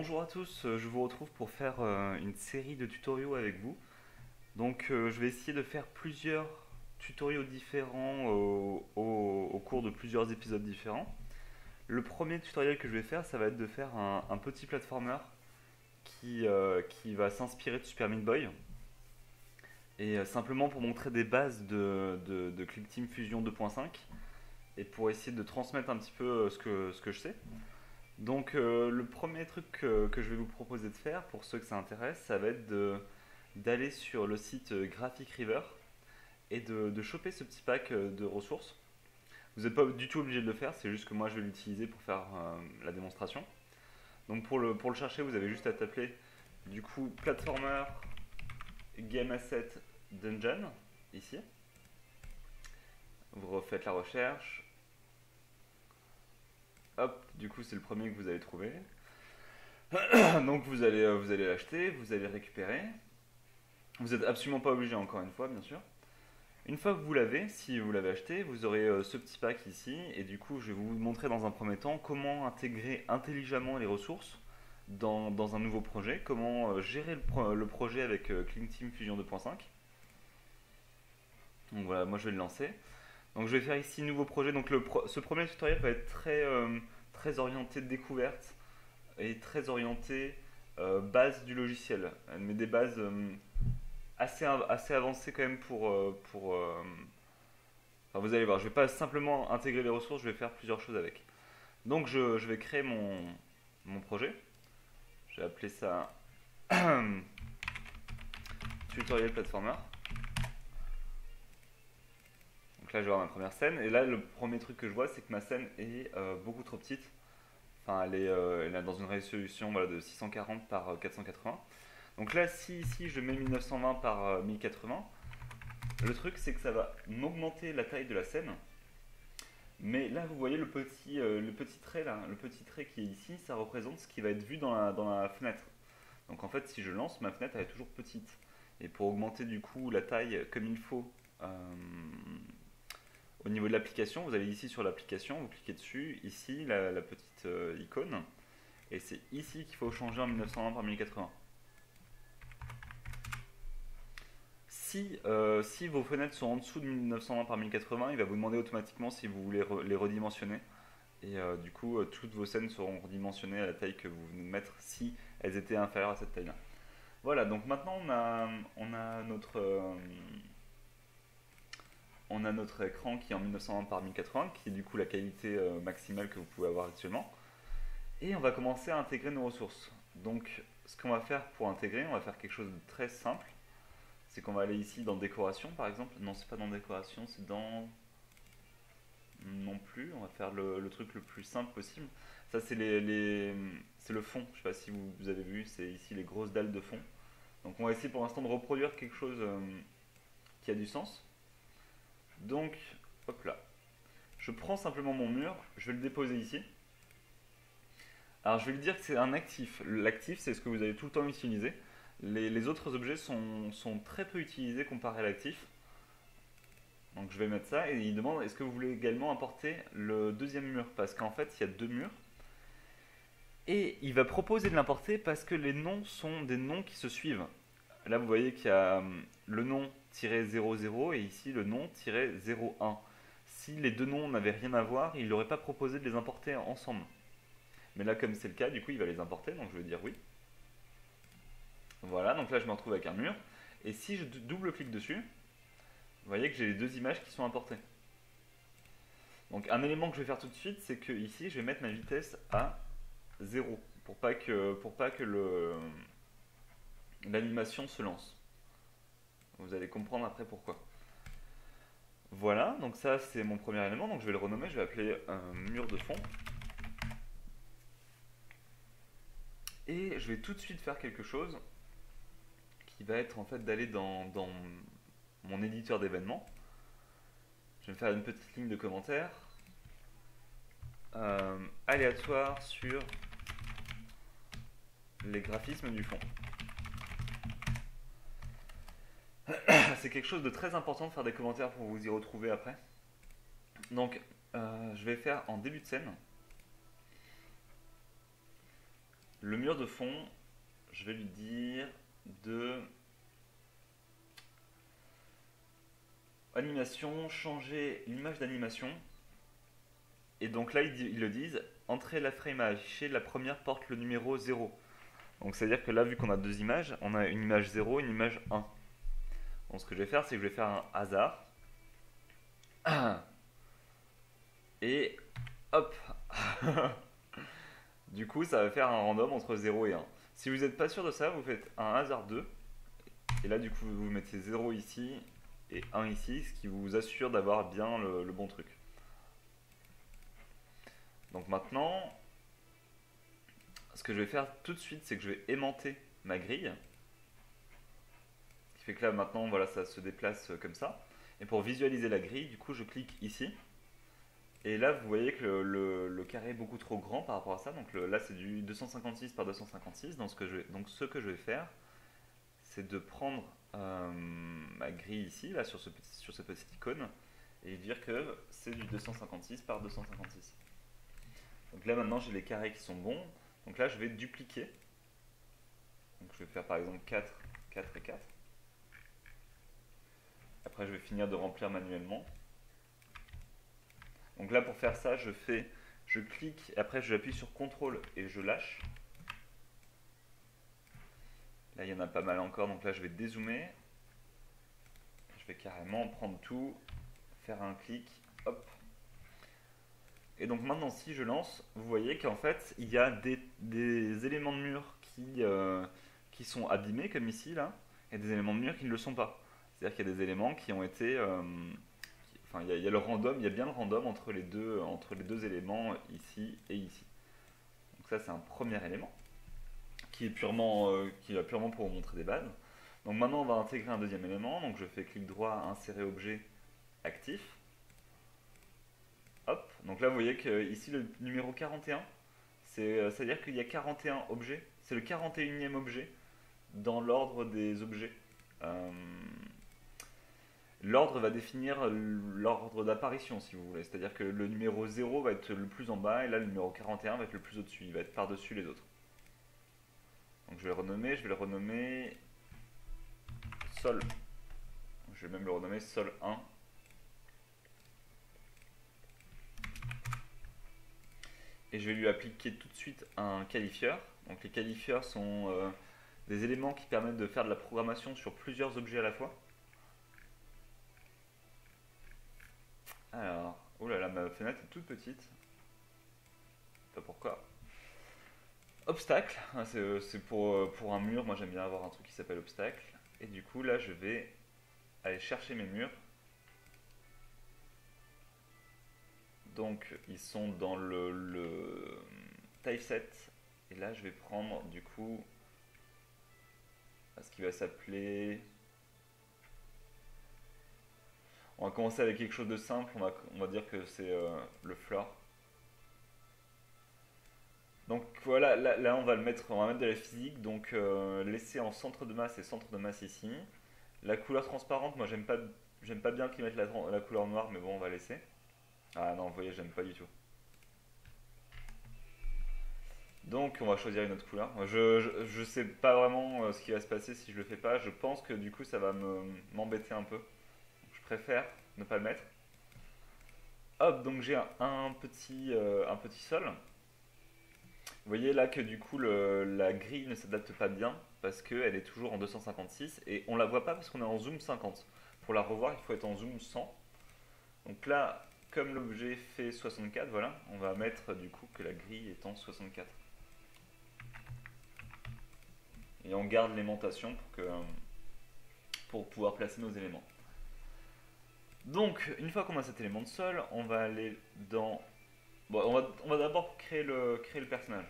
Bonjour à tous, je vous retrouve pour faire une série de tutoriaux avec vous. Donc je vais essayer de faire plusieurs tutoriaux différents au cours de plusieurs épisodes différents. Le premier tutoriel que je vais faire, ça va être de faire un petit platformer qui va s'inspirer de Super Meat Boy. Et simplement pour montrer des bases de Click Team Fusion 2.5 et pour essayer de transmettre un petit peu ce que je sais. Donc le premier truc que je vais vous proposer de faire, pour ceux que ça intéresse, ça va être d'aller sur le site Graphic River et de choper ce petit pack de ressources. Vous n'êtes pas du tout obligé de le faire, c'est juste que moi je vais l'utiliser pour faire la démonstration. Donc pour le chercher, vous avez juste à taper du coup Platformer Game Asset Dungeon, ici. Vous refaites la recherche. Hop, du coup c'est le premier que vous allez trouver. Donc vous allez l'acheter, vous allez le récupérer. Vous n'êtes absolument pas obligé, encore une fois, bien sûr. Une fois que vous l'avez, si vous l'avez acheté, vous aurez ce petit pack ici. Et du coup, je vais vous montrer dans un premier temps comment intégrer intelligemment les ressources dans un nouveau projet. Comment gérer le projet avec Clean Team Fusion 2.5. Donc voilà, moi je vais le lancer. Donc je vais faire ici nouveau projet. Donc ce premier tutoriel va être très orienté découverte et très orienté base du logiciel. Mais des bases assez avancées quand même enfin, vous allez voir, je ne vais pas simplement intégrer les ressources, je vais faire plusieurs choses avec. Donc je vais créer mon projet. Je vais appeler ça tutoriel platformer. Donc là je vais avoir ma première scène. Et là le premier truc que je vois, c'est que ma scène est beaucoup trop petite. Enfin, elle est dans une résolution voilà, de 640 par 480. Donc là, si ici je mets 1920 par 1080, le truc c'est que ça va m'augmenter la taille de la scène. Mais là, vous voyez le petit trait là, le petit trait qui est ici, ça représente ce qui va être vu dans la fenêtre. Donc en fait, si je lance, ma fenêtre elle est toujours petite. Et pour augmenter du coup la taille comme il faut au niveau de l'application, vous allez ici sur l'application, vous cliquez dessus, ici la petite icône, et c'est ici qu'il faut changer en 1920 par 1080. Si vos fenêtres sont en dessous de 1920 par 1080, il va vous demander automatiquement si vous voulez les redimensionner. Et du coup, toutes vos scènes seront redimensionnées à la taille que vous venez de mettre si elles étaient inférieures à cette taille-là. Voilà, donc maintenant on a notre écran qui est en 1920 par 1080, qui est du coup la qualité maximale que vous pouvez avoir actuellement. Et on va commencer à intégrer nos ressources. Donc ce qu'on va faire pour intégrer, on va faire quelque chose de très simple. C'est qu'on va aller ici dans décoration par exemple. Non, c'est pas dans décoration, c'est dans... Non plus, on va faire le truc le plus simple possible. Ça c'est c'est le fond, je sais pas si vous avez vu, c'est ici les grosses dalles de fond. Donc on va essayer pour l'instant de reproduire quelque chose qui a du sens. Donc, hop là. Je prends simplement mon mur, je vais le déposer ici. Alors je vais lui dire que c'est un actif. L'actif c'est ce que vous allez tout le temps utiliser. Les autres objets sont très peu utilisés comparé à l'actif. Donc je vais mettre ça et il demande est-ce que vous voulez également importer le deuxième mur parce qu'en fait il y a deux murs. Et il va proposer de l'importer parce que les noms sont des noms qui se suivent. Là vous voyez qu'il y a le nom -00 et ici le nom -01. Si les deux noms n'avaient rien à voir, il n'aurait pas proposé de les importer ensemble. Mais là comme c'est le cas, du coup il va les importer, donc je vais dire oui. Voilà, donc là je me retrouve avec un mur. Et si je double-clique dessus, vous voyez que j'ai les deux images qui sont importées. Donc un élément que je vais faire tout de suite, c'est que ici je vais mettre ma vitesse à 0 pour pas que l'animation se lance. Vous allez comprendre après pourquoi. Voilà, donc ça c'est mon premier élément, donc je vais le renommer, je vais appeler mur de fond. Et je vais tout de suite faire quelque chose qui va être en fait d'aller dans mon éditeur d'événements. Je vais me faire une petite ligne de commentaires aléatoire sur les graphismes du fond. C'est quelque chose de très important de faire des commentaires pour vous y retrouver après. Donc, je vais faire en début de scène Le mur de fond, je vais lui dire de animation, changer l'image d'animation. Et donc là, ils le disent, entrer la frame à afficher, la première porte le numéro 0. Donc c'est-à-dire que là, vu qu'on a deux images, on a une image 0 et une image 1. Donc ce que je vais faire, c'est que je vais faire un hasard. Et hop. Du coup, ça va faire un random entre 0 et 1. Si vous n'êtes pas sûr de ça, vous faites un hasard 2. Et là, du coup, vous mettez 0 ici et 1 ici, ce qui vous assure d'avoir bien le bon truc. Donc maintenant, ce que je vais faire tout de suite, c'est que je vais aimanter ma grille. Ce qui fait que là, maintenant, voilà, ça se déplace comme ça. Et pour visualiser la grille, du coup, je clique ici. Et là, vous voyez que le carré est beaucoup trop grand par rapport à ça. Donc là, c'est du 256 par 256. Donc ce que je vais faire, c'est de prendre ma grille ici, là, sur cette petite icône, et dire que c'est du 256 par 256. Donc là, maintenant, j'ai les carrés qui sont bons. Donc là, je vais dupliquer. Donc je vais faire par exemple 4, 4 et 4. Après, je vais finir de remplir manuellement. Donc là, pour faire ça, je clique, et après j'appuie sur CTRL et je lâche. Là, il y en a pas mal encore, donc là, je vais dézoomer. Je vais carrément prendre tout, faire un clic, hop. Et donc maintenant, si je lance, vous voyez qu'en fait, il y a des éléments de mur qui sont abîmés, comme ici, là, et des éléments de mur qui ne le sont pas. C'est-à-dire qu'il y a des éléments qui ont été... enfin, il y a le random, il y a bien le random entre les deux éléments, ici et ici. Donc ça, c'est un premier élément, qui est purement pour vous montrer des bases. Donc maintenant, on va intégrer un deuxième élément. Donc je fais clic droit, insérer objet, actif. Hop, donc là vous voyez que ici le numéro 41, c'est-à-dire qu'il y a 41 objets, c'est le 41e objet dans l'ordre des objets. L'ordre va définir l'ordre d'apparition si vous voulez, c'est-à-dire que le numéro 0 va être le plus en bas et là le numéro 41 va être le plus au-dessus, il va être par-dessus les autres. Donc je vais le renommer Sol. Je vais même le renommer Sol 1. Et je vais lui appliquer tout de suite un qualifieur. Donc les qualifieurs sont des éléments qui permettent de faire de la programmation sur plusieurs objets à la fois. Alors, oh là là, ma fenêtre est toute petite. Je sais pas pourquoi. Obstacle, c'est pour un mur, moi j'aime bien avoir un truc qui s'appelle obstacle. Et du coup là je vais aller chercher mes murs. Donc ils sont dans le typeset. Et là je vais prendre du coup ce qui va s'appeler... On va commencer avec quelque chose de simple, on va dire que c'est le floor. Donc voilà, là on va mettre de la physique, donc laisser en centre de masse et centre de masse ici. La couleur transparente, moi j'aime pas bien qu'ils mettent la couleur noire, mais bon on va laisser. Ah non, vous voyez, j'aime pas du tout. Donc on va choisir une autre couleur. Je sais pas vraiment ce qui va se passer si je le fais pas. Je pense que du coup ça va m'embêter un peu. Donc, je préfère ne pas le mettre. Hop, donc j'ai un petit sol. Vous voyez là que du coup la grille ne s'adapte pas bien parce qu'elle est toujours en 256 et on la voit pas parce qu'on est en zoom 50. Pour la revoir, il faut être en zoom 100. Donc là, comme l'objet fait 64, voilà, on va mettre du coup que la grille est en 64. Et on garde l'aimantation pour pouvoir placer nos éléments. Donc, une fois qu'on a cet élément de sol, on va aller dans... Bon, on va d'abord créer le personnage.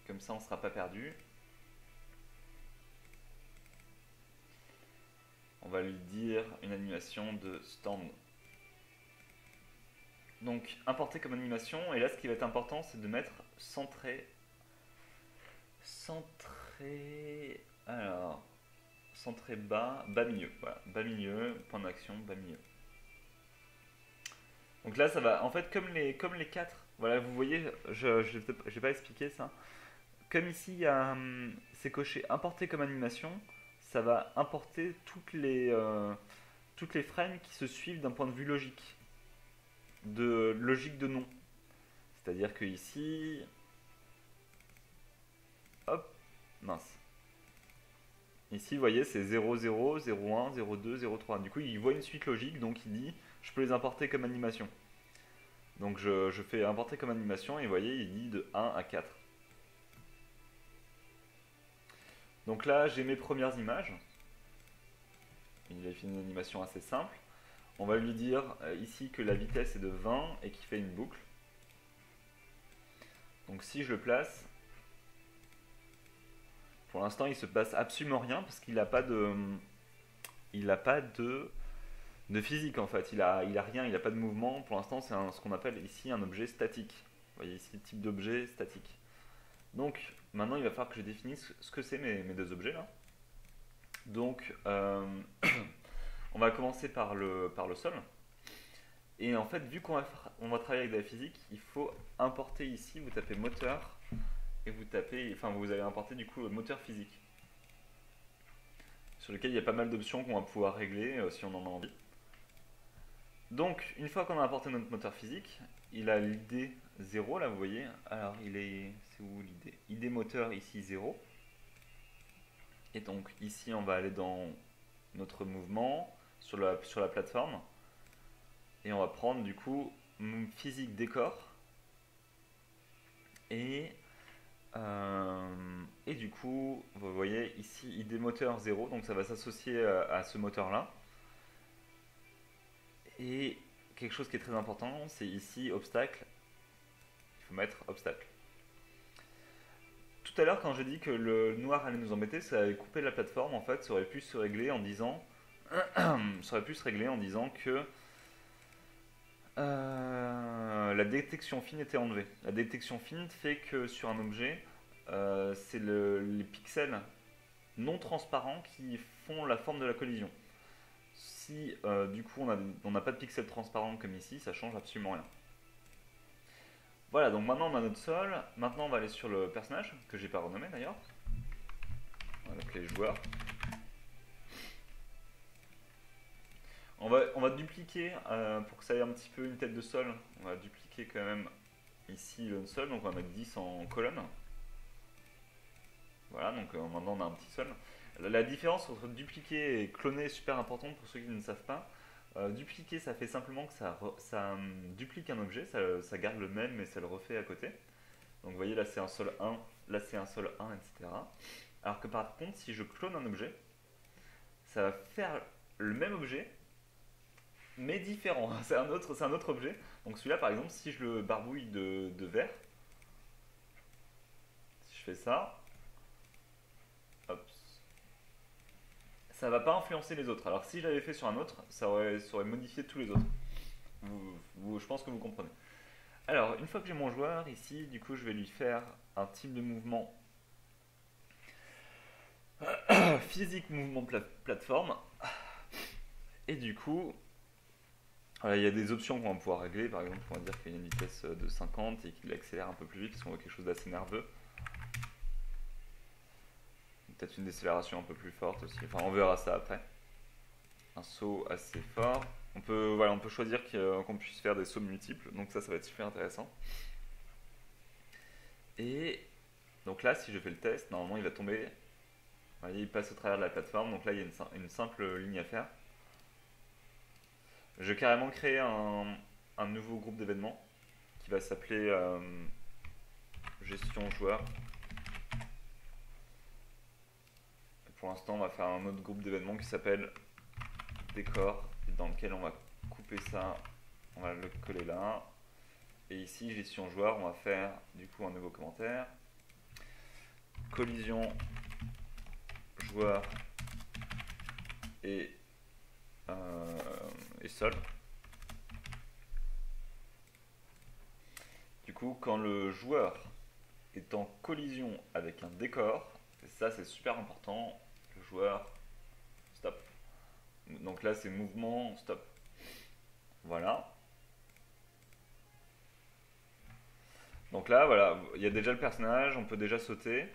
Comme ça, on ne sera pas perdu. On va lui dire une animation de stand. Donc, importer comme animation. Et là, ce qui va être important, c'est de mettre centré. Alors, centré bas, bas milieu. Voilà, bas milieu, point d'action, bas milieu. Donc là, ça va. En fait, comme les 4 Voilà, vous voyez, j'ai pas expliqué ça. Comme ici, c'est coché importer comme animation, ça va importer toutes les frames qui se suivent d'un point de vue logique de nom. C'est-à-dire que ici, hop, mince. Ici, vous voyez, c'est 0, 0, 0, 1, 0, 2, 0, 3. Du coup, il voit une suite logique, donc il dit, je peux les importer comme animation. Donc je fais importer comme animation, et vous voyez, il dit de 1 à 4. Donc là, j'ai mes premières images. Il a fait une animation assez simple. On va lui dire ici que la vitesse est de 20 et qu'il fait une boucle. Donc si je le place, pour l'instant il se passe absolument rien parce qu'il n'a pas de physique en fait. Il a rien, il n'a pas de mouvement. Pour l'instant c'est ce qu'on appelle ici un objet statique. Vous voyez ici le type d'objet statique. Donc maintenant il va falloir que je définisse ce que c'est mes deux objets là. Donc on va commencer par le sol. Et en fait, vu on va travailler avec de la physique, il faut importer ici, vous tapez moteur, et vous allez importer du coup le moteur physique, sur lequel il y a pas mal d'options qu'on va pouvoir régler si on en a envie. Donc, une fois qu'on a importé notre moteur physique, il a l'ID 0, là vous voyez. Alors, c'est où l'ID? ID moteur ici 0. Et donc, ici, on va aller dans notre mouvement, sur la plateforme. Et on va prendre du coup physique décor. Et du coup, vous voyez ici ID moteur 0, donc ça va s'associer à ce moteur là. Et quelque chose qui est très important, c'est ici obstacle. Il faut mettre obstacle. Tout à l'heure, quand j'ai dit que le noir allait nous embêter, ça avait coupé la plateforme. En fait, ça aurait pu se régler en disant, que la détection fine était enlevée. La détection fine fait que sur un objet, c'est les pixels non transparents qui font la forme de la collision. Si du coup on n'a pas de pixels transparents comme ici, ça change absolument rien. Voilà, donc maintenant on a notre sol. Maintenant on va aller sur le personnage, que j'ai pas renommé d'ailleurs. On va l'appeler joueur. On va dupliquer, pour que ça ait un petit peu une tête de sol, on va dupliquer quand même ici le sol, donc on va mettre 10 en colonne. Voilà, donc maintenant on a un petit sol. La différence entre dupliquer et cloner est super importante pour ceux qui ne savent pas. Dupliquer, ça fait simplement que ça duplique un objet, ça garde le même mais ça le refait à côté. Donc vous voyez là c'est un sol 1, là c'est un sol 1, etc. Alors que par contre si je clone un objet, ça va faire le même objet mais différent. C'est un autre objet. Donc celui-là par exemple si je le barbouille de vert, si je fais ça, hop, ça va pas influencer les autres. Alors si je l'avais fait sur un autre, ça aurait modifié tous les autres. Je pense que vous comprenez. Alors, une fois que j'ai mon joueur ici, du coup, je vais lui faire un type de mouvement physique, mouvement plateforme. Et du coup, il y a des options qu'on va pouvoir régler. Par exemple, on va dire qu'il y a une vitesse de 50 et qu'il accélère un peu plus vite parce qu'on voit quelque chose d'assez nerveux. Peut-être une décélération un peu plus forte aussi. Enfin, on verra ça après. Un saut assez fort. On peut choisir qu'on puisse faire des sauts multiples. Donc ça va être super intéressant. Et donc là, si je fais le test, normalement il va tomber. Vous voyez, il passe au travers de la plateforme. Donc là, il y a une simple ligne à faire. Je vais carrément créer un nouveau groupe d'événements qui va s'appeler gestion joueur. Et pour l'instant, on va faire un autre groupe d'événements qui s'appelle décor, dans lequel on va couper ça, on va le coller là. Et ici, gestion joueur, on va faire du coup un nouveau commentaire. Collision joueur et sol. Du coup, quand le joueur est en collision avec un décor, et ça c'est super important, le joueur stop. Donc là c'est mouvement stop. Voilà. Donc là, voilà, il y a déjà le personnage, on peut déjà sauter.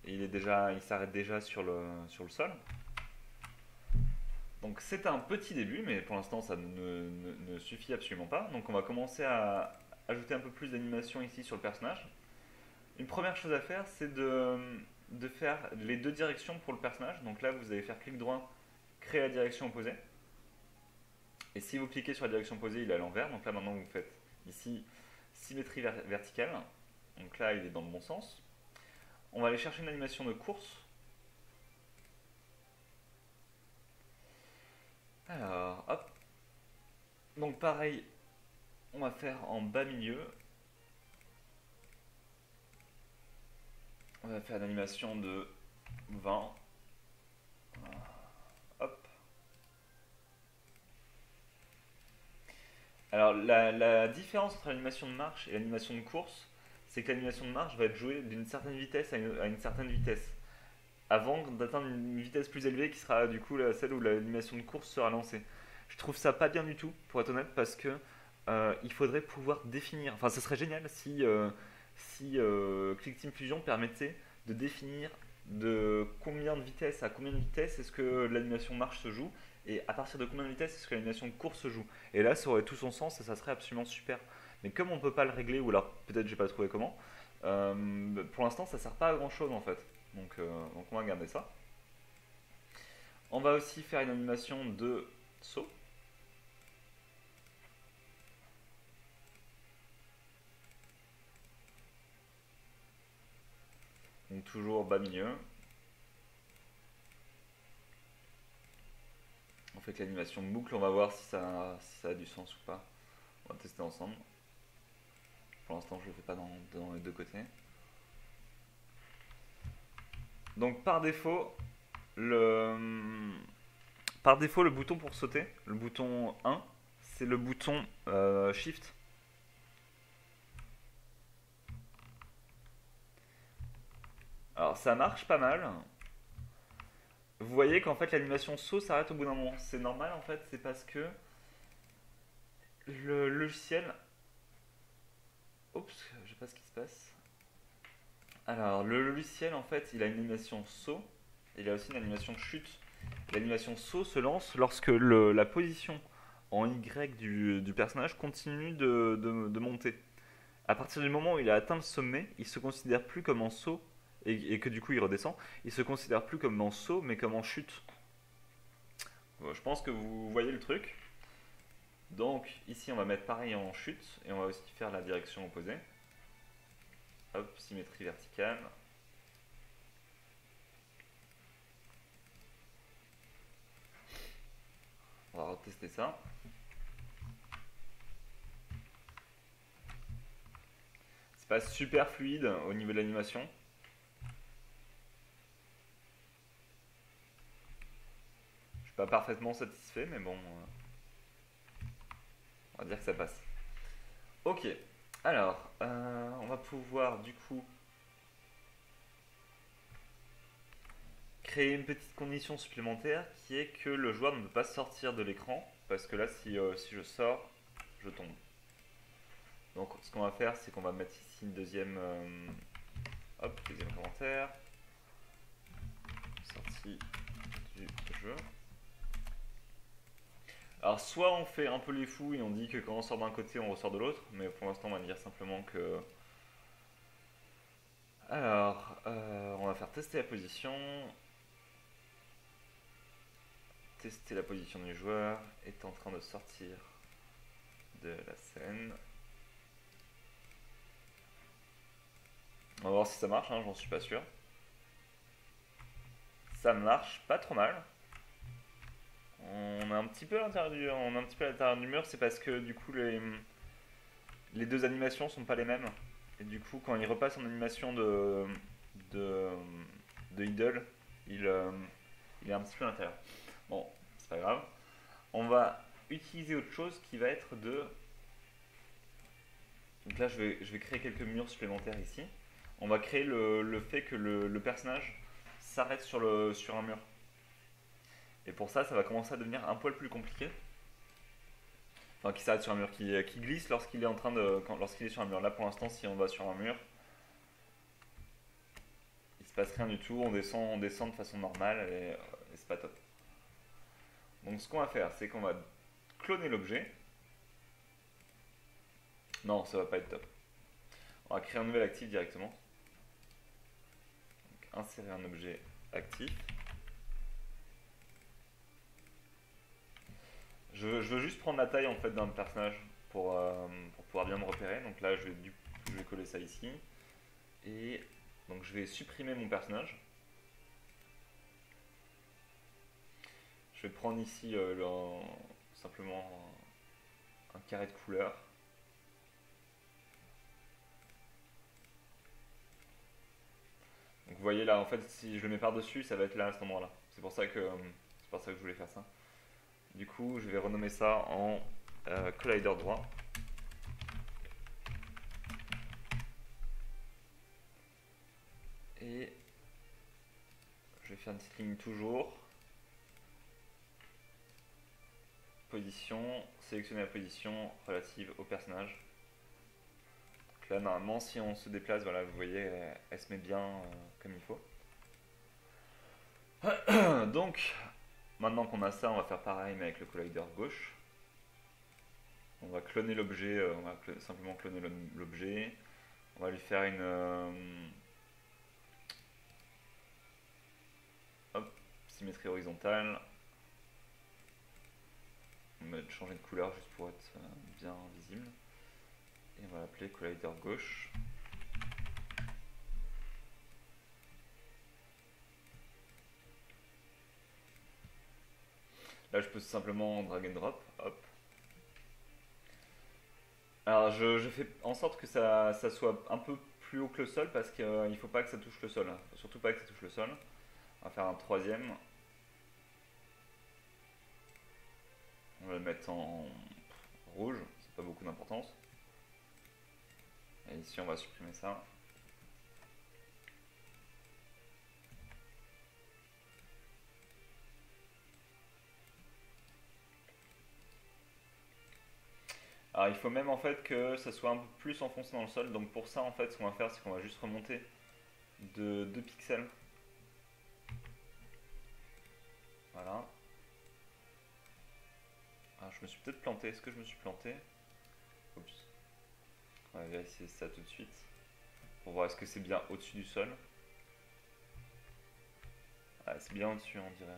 Et il s'arrête déjà sur le sol. Donc c'est un petit début, mais pour l'instant ça ne suffit absolument pas. Donc on va commencer à ajouter un peu plus d'animation ici sur le personnage. Une première chose à faire, c'est de faire les deux directions pour le personnage. Donc là, vous allez faire clic droit, créer la direction opposée. Et si vous cliquez sur la direction opposée, il est à l'envers. Donc là, maintenant, vous faites ici symétrie verticale. Donc là, il est dans le bon sens. On va aller chercher une animation de course. Alors, hop. Donc pareil, on va faire en bas milieu. On va faire une animation de 20. Hop. Alors la différence entre l'animation de marche et l'animation de course, c'est que l'animation de marche va être jouée d'une certaine vitesse à une certaine vitesse, avant d'atteindre une vitesse plus élevée qui sera du coup celle où l'animation de course sera lancée. Je trouve ça pas bien du tout, pour être honnête, parce que il faudrait pouvoir définir. Enfin, ce serait génial si Click Team Fusion permettait de définir de combien de vitesse à combien de vitesse est-ce que l'animation marche se joue et à partir de combien de vitesse est-ce que l'animation de course se joue. Et là, ça aurait tout son sens et ça serait absolument super. Mais comme on peut pas le régler, ou alors peut-être j'ai pas trouvé comment, pour l'instant ça sert pas à grand chose en fait. Donc on va garder ça. On va aussi faire une animation de saut. Donc toujours bas milieu. On fait que l'animation de boucle, on va voir si ça a du sens ou pas. On va tester ensemble. Pour l'instant, je ne le fais pas dans les deux côtés. Donc par défaut, le bouton pour sauter, le bouton 1, c'est le bouton Shift. Alors ça marche pas mal. Vous voyez qu'en fait l'animation saut s'arrête au bout d'un moment. C'est normal en fait, c'est parce que le logiciel... Oups, je sais pas ce qui se passe. Alors le logiciel en fait il a une animation saut, il a aussi une animation chute. L'animation saut se lance lorsque la position en Y du personnage continue de monter. À partir du moment où il a atteint le sommet, il se considère plus comme en saut et que du coup il redescend. Il se considère plus comme en saut mais comme en chute. Je pense que vous voyez le truc. Donc ici on va mettre pareil en chute et on va aussi faire la direction opposée. Hop, symétrie verticale. On va retester ça. C'est pas super fluide au niveau de l'animation. Je suis pas parfaitement satisfait, mais bon, on va dire que ça passe. Ok, alors, on va pouvoir du coup créer une petite condition supplémentaire qui est que le joueur ne peut pas sortir de l'écran parce que là, si je sors, je tombe. Donc, ce qu'on va faire, c'est qu'on va mettre ici une deuxième commentaire. Sortie du jeu. Alors, soit on fait un peu les fous et on dit que quand on sort d'un côté, on ressort de l'autre, mais pour l'instant, on va dire simplement que. Alors, on va faire tester la position. Tester la position du joueur est en train de sortir de la scène. On va voir si ça marche, hein, j'en suis pas sûr. Ça marche pas trop mal. On est un petit peu à l'intérieur du mur, c'est parce que du coup les deux animations sont pas les mêmes. Et du coup quand il repasse en animation de idle, il est un petit peu à l'intérieur. Bon, c'est pas grave. On va utiliser autre chose qui va être de... Donc là je vais créer quelques murs supplémentaires ici. On va créer le fait que le personnage s'arrête sur un mur. Et pour ça, ça va commencer à devenir un poil plus compliqué. Enfin, qui s'arrête sur un mur, qui glisse lorsqu'il est en train de, lorsqu'il est sur un mur. Là, pour l'instant, si on va sur un mur, il se passe rien du tout. On descend de façon normale et c'est pas top. Donc, ce qu'on va faire, c'est qu'on va cloner l'objet. Non, ça va pas être top. On va créer un nouvel actif directement. Donc, insérer un objet actif. Je veux juste prendre la taille en fait d'un personnage pour pouvoir bien me repérer. Donc là, je vais coller ça ici. Et donc je vais supprimer mon personnage. Je vais prendre ici simplement un carré de couleur. Donc vous voyez là, en fait, si je le mets par-dessus, ça va être là à cet endroit-là. C'est pour ça que je voulais faire ça. Du coup, je vais renommer ça en collider droit. Et je vais faire une petite ligne toujours. Position, sélectionner la position relative au personnage. Donc là, normalement, si on se déplace, voilà, vous voyez, elle se met bien comme il faut. Donc, maintenant qu'on a ça, on va faire pareil, mais avec le collider gauche. On va cloner l'objet, simplement cloner l'objet. On va lui faire symétrie horizontale. On va changer de couleur juste pour être bien visible. Et on va l'appeler collider gauche. Là, je peux simplement drag and drop. Hop. Alors, je fais en sorte que ça soit un peu plus haut que le sol parce qu'il ne faut pas que ça touche le sol. Surtout pas que ça touche le sol. On va faire un troisième. On va le mettre en rouge, c'est pas beaucoup d'importance. Et ici, on va supprimer ça. Alors il faut même en fait que ça soit un peu plus enfoncé dans le sol. Donc pour ça en fait ce qu'on va faire c'est qu'on va juste remonter de 2 pixels. Voilà. Ah, je me suis peut-être planté. Est-ce que je me suis planté? Oups. On va vérifier ça tout de suite. Pour voir est-ce que c'est bien au-dessus du sol. Ah, c'est bien au-dessus on dirait.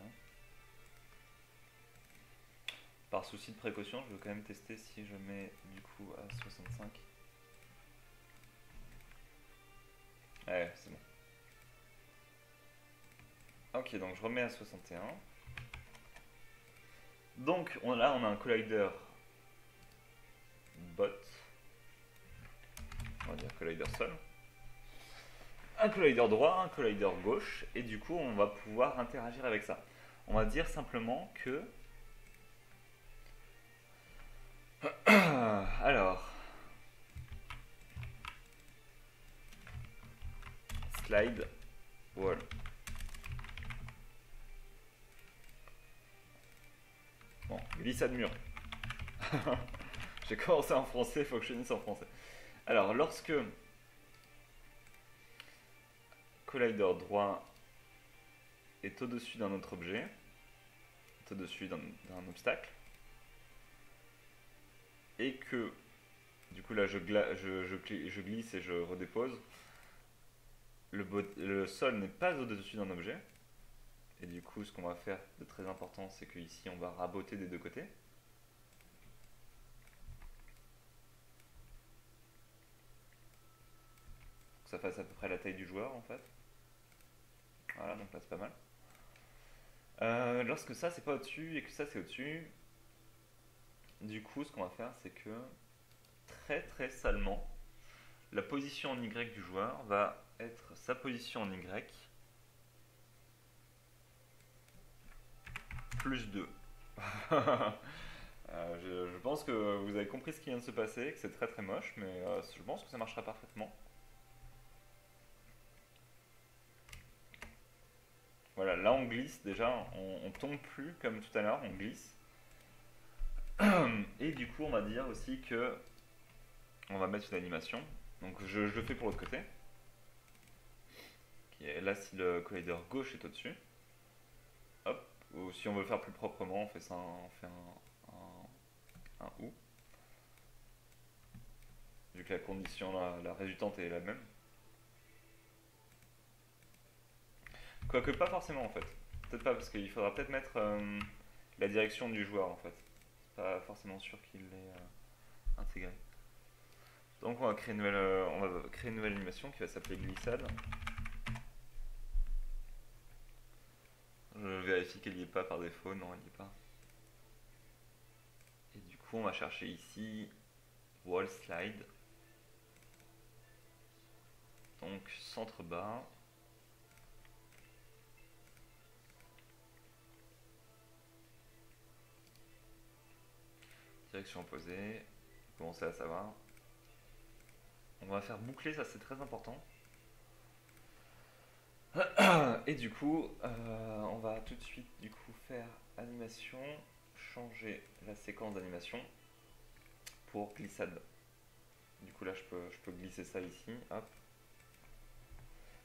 Par souci de précaution, je vais quand même tester si je mets du coup à 65. Ouais, c'est bon. Ok, donc je remets à 61. Donc là, on a un collider bot. On va dire collider sol. Un collider droit, un collider gauche. Et du coup, on va pouvoir interagir avec ça. On va dire simplement que... Alors... Slide wall. Bon, glissade mur. J'ai commencé en français, il faut que je finisse en français. Alors, lorsque collider droit est au-dessus d'un autre objet, est au-dessus d'un obstacle, et que, du coup là je glisse et je redépose, le sol n'est pas au-dessus d'un objet, et du coup ce qu'on va faire de très important c'est qu'ici on va raboter des deux côtés. Ça fasse à peu près la taille du joueur en fait. Voilà, donc là c'est pas mal. Lorsque ça c'est pas au-dessus et que ça c'est au-dessus, du coup ce qu'on va faire c'est que très très salement, la position en Y du joueur va être sa position en Y plus 2. Je pense que vous avez compris ce qui vient de se passer, que c'est très très moche, mais je pense que ça marchera parfaitement. Voilà, là on glisse déjà, on tombe plus comme tout à l'heure, on glisse. Et du coup, on va dire aussi que on va mettre une animation. Donc je le fais pour l'autre côté. Là, si le collider gauche est au-dessus, hop. Ou si on veut le faire plus proprement, on fait ça, on fait un OU. Vu que la condition, la résultante est la même. Quoique pas forcément en fait. Peut-être pas, parce qu'il faudra peut-être mettre la direction du joueur en fait. C'est pas forcément sûr qu'il l'ait intégré. Donc on va créer une nouvelle animation qui va s'appeler glissade. Je vérifie qu'elle n'y est pas par défaut, non elle n'y est pas. Et du coup on va chercher ici wall slide. Donc centre bas. Direction opposée. Commencez à savoir. On va faire boucler, ça c'est très important. Et du coup, on va tout de suite faire animation, changer la séquence d'animation pour glissade. Du coup là je peux glisser ça ici, hop.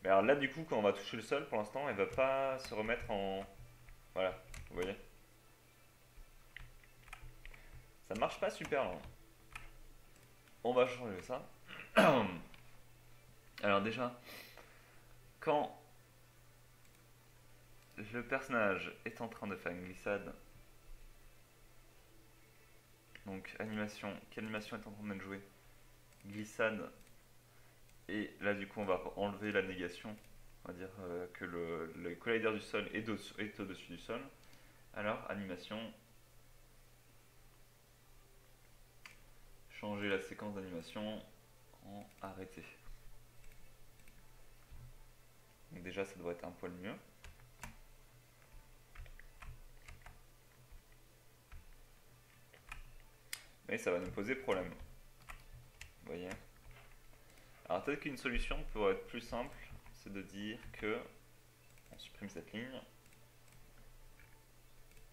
Mais alors là du coup quand on va toucher le sol, pour l'instant elle va pas se remettre en... Voilà, vous voyez. Ça marche pas super là. On va changer ça. Alors déjà, quand le personnage est en train de faire une glissade, donc animation, quelle animation est en train de jouer? Glissade. Et là du coup on va enlever la négation. On va dire que le collider du sol est au-dessus du sol. Alors animation, changer la séquence d'animation en arrêté. Donc déjà ça devrait être un poil mieux. Mais ça va nous poser problème. Vous voyez. Alors peut-être qu'une solution pourrait être plus simple, c'est de dire que on supprime cette ligne.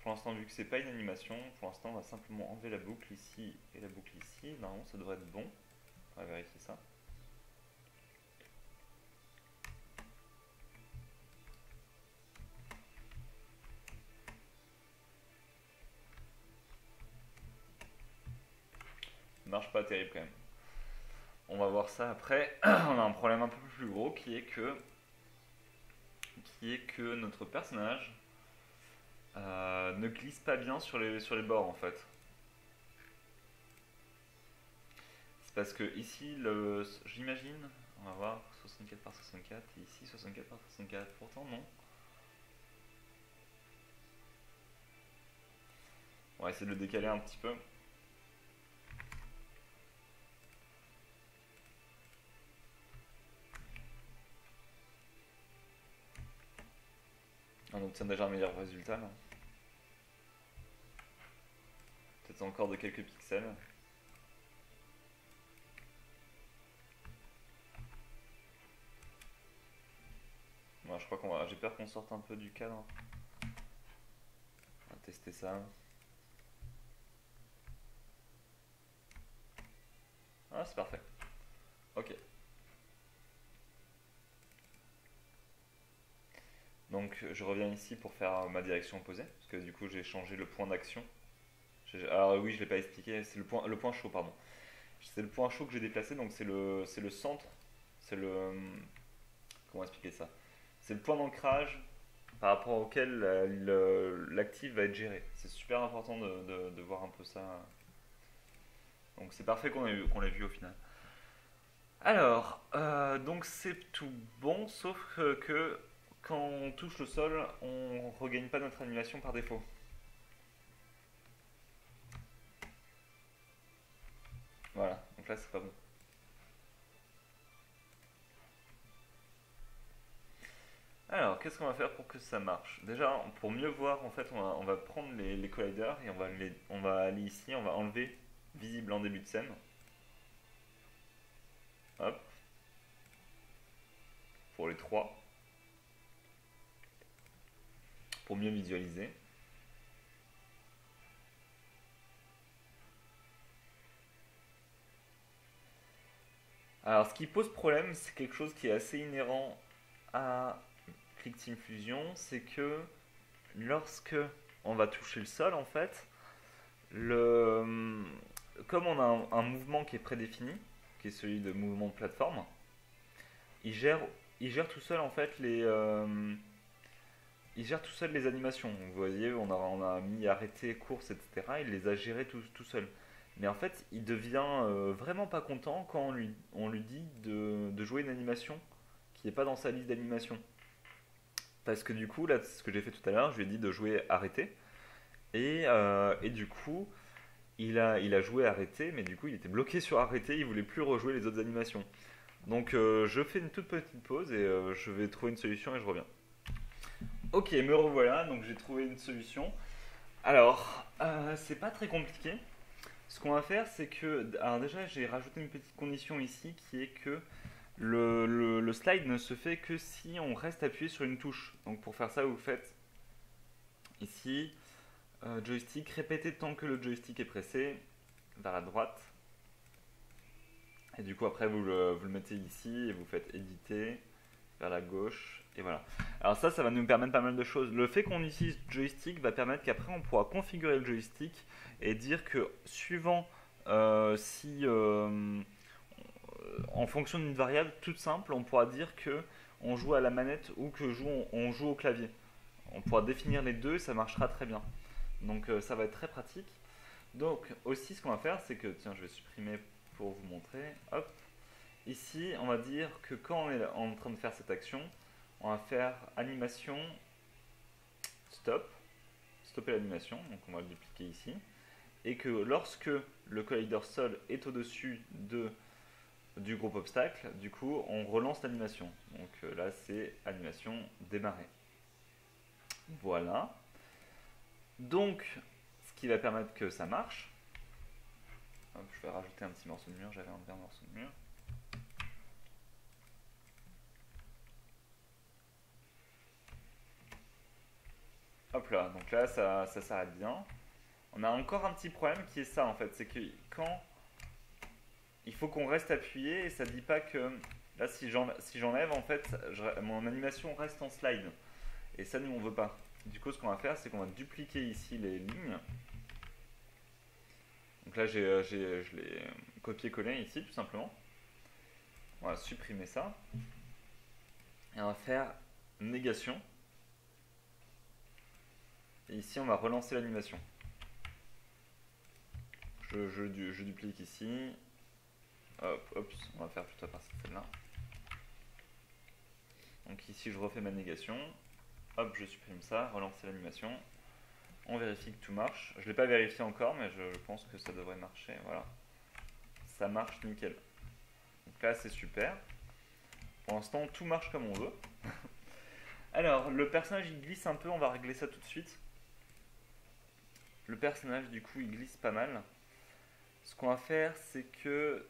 Pour l'instant, vu que c'est pas une animation, pour l'instant on va simplement enlever la boucle ici et la boucle ici. Normalement ça devrait être bon. On va vérifier ça. Ça marche pas terrible quand même. On va voir ça après. On a un problème un peu plus gros qui est que notre personnage ne glisse pas bien sur les bords en fait. C'est parce que ici, j'imagine, on va voir 64 par 64, et ici 64 par 64, pourtant non. On va essayer de le décaler un petit peu. On obtient déjà un meilleur résultat là. Peut-être encore de quelques pixels. Moi, je crois j'ai peur qu'on sorte un peu du cadre. On va tester ça. Ah, c'est parfait. Ok. Donc, je reviens ici pour faire ma direction opposée, parce que du coup, j'ai changé le point d'action. Alors oui, je ne l'ai pas expliqué, c'est le point chaud, pardon. C'est le point chaud que j'ai déplacé, donc c'est le centre, c'est le... Comment expliquer ça? C'est le point d'ancrage par rapport auquel l'actif va être géré. C'est super important de voir un peu ça. Donc c'est parfait qu'on l'ait vu au final. Alors, donc c'est tout bon, sauf que quand on touche le sol, on regagne pas notre animation par défaut. Voilà, donc là c'est pas bon. Alors, qu'est-ce qu'on va faire pour que ça marche? Déjà, pour mieux voir, en fait, on va prendre les colliders et on va aller ici, on va enlever visible en début de scène. Hop. Pour les trois. Pour mieux visualiser. Alors, ce qui pose problème, c'est quelque chose qui est assez inhérent à Click Team Fusion, c'est que lorsque on va toucher le sol, en fait, le, comme on a un mouvement qui est prédéfini, qui est celui de mouvement de plateforme, il gère, il gère tout seul en fait il gère tout seul les animations. Vous voyez, on a mis arrêté, course, etc. Il les a gérés tout seul. Mais en fait, il devient vraiment pas content quand on lui dit de jouer une animation qui n'est pas dans sa liste d'animation. Parce que du coup, là, ce que j'ai fait tout à l'heure, je lui ai dit de jouer arrêté. Et du coup, il a joué arrêté, mais du coup, il était bloqué sur arrêté, il voulait plus rejouer les autres animations. Donc, je fais une toute petite pause et je vais trouver une solution et je reviens. Ok, me revoilà, donc j'ai trouvé une solution. Alors, c'est pas très compliqué. Ce qu'on va faire, c'est que. Alors, déjà, j'ai rajouté une petite condition ici qui est que le slide ne se fait que si on reste appuyé sur une touche. Donc, pour faire ça, vous faites ici joystick, répétez tant que le joystick est pressé vers la droite. Et du coup, après, vous le mettez ici et vous faites éditer vers la gauche. Et voilà. Alors ça va nous permettre pas mal de choses. Le fait qu'on utilise joystick va permettre qu'après on pourra configurer le joystick et dire que suivant si en fonction d'une variable toute simple, on pourra dire que on joue à la manette ou que on joue au clavier. On pourra définir les deux et ça marchera très bien. Donc ça va être très pratique. Donc aussi ce qu'on va faire, c'est que tiens, je vais supprimer pour vous montrer. Hop. Ici, on va dire que quand on est en train de faire cette action, on va faire animation stop, stopper l'animation, donc on va le dupliquer ici, et que lorsque le collider sol est au-dessus du groupe obstacle, du coup on relance l'animation. Donc là c'est animation démarrer. Voilà. Donc ce qui va permettre que ça marche, hop, je vais rajouter un petit morceau de mur, j'avais un vrai morceau de mur. Hop là, donc là ça s'arrête bien. On a encore un petit problème qui est ça en fait, c'est que quand il faut qu'on reste appuyé et ça dit pas que là si j'enlève en fait mon animation reste en slide et ça nous on veut pas. Du coup ce qu'on va faire c'est qu'on va dupliquer ici les lignes. Donc là je l'ai copié-collé ici tout simplement. On va supprimer ça et on va faire négation. Et ici on va relancer l'animation. Je duplique ici. Hop, on va faire plutôt à partir de celle-là. Donc ici je refais ma négation. Hop, je supprime ça, relancer l'animation. On vérifie que tout marche. Je ne l'ai pas vérifié encore, mais je pense que ça devrait marcher. Voilà. Ça marche nickel. Donc là c'est super. Pour l'instant tout marche comme on veut. Alors le personnage il glisse un peu, on va régler ça tout de suite. Le personnage du coup il glisse pas mal. Ce qu'on va faire c'est que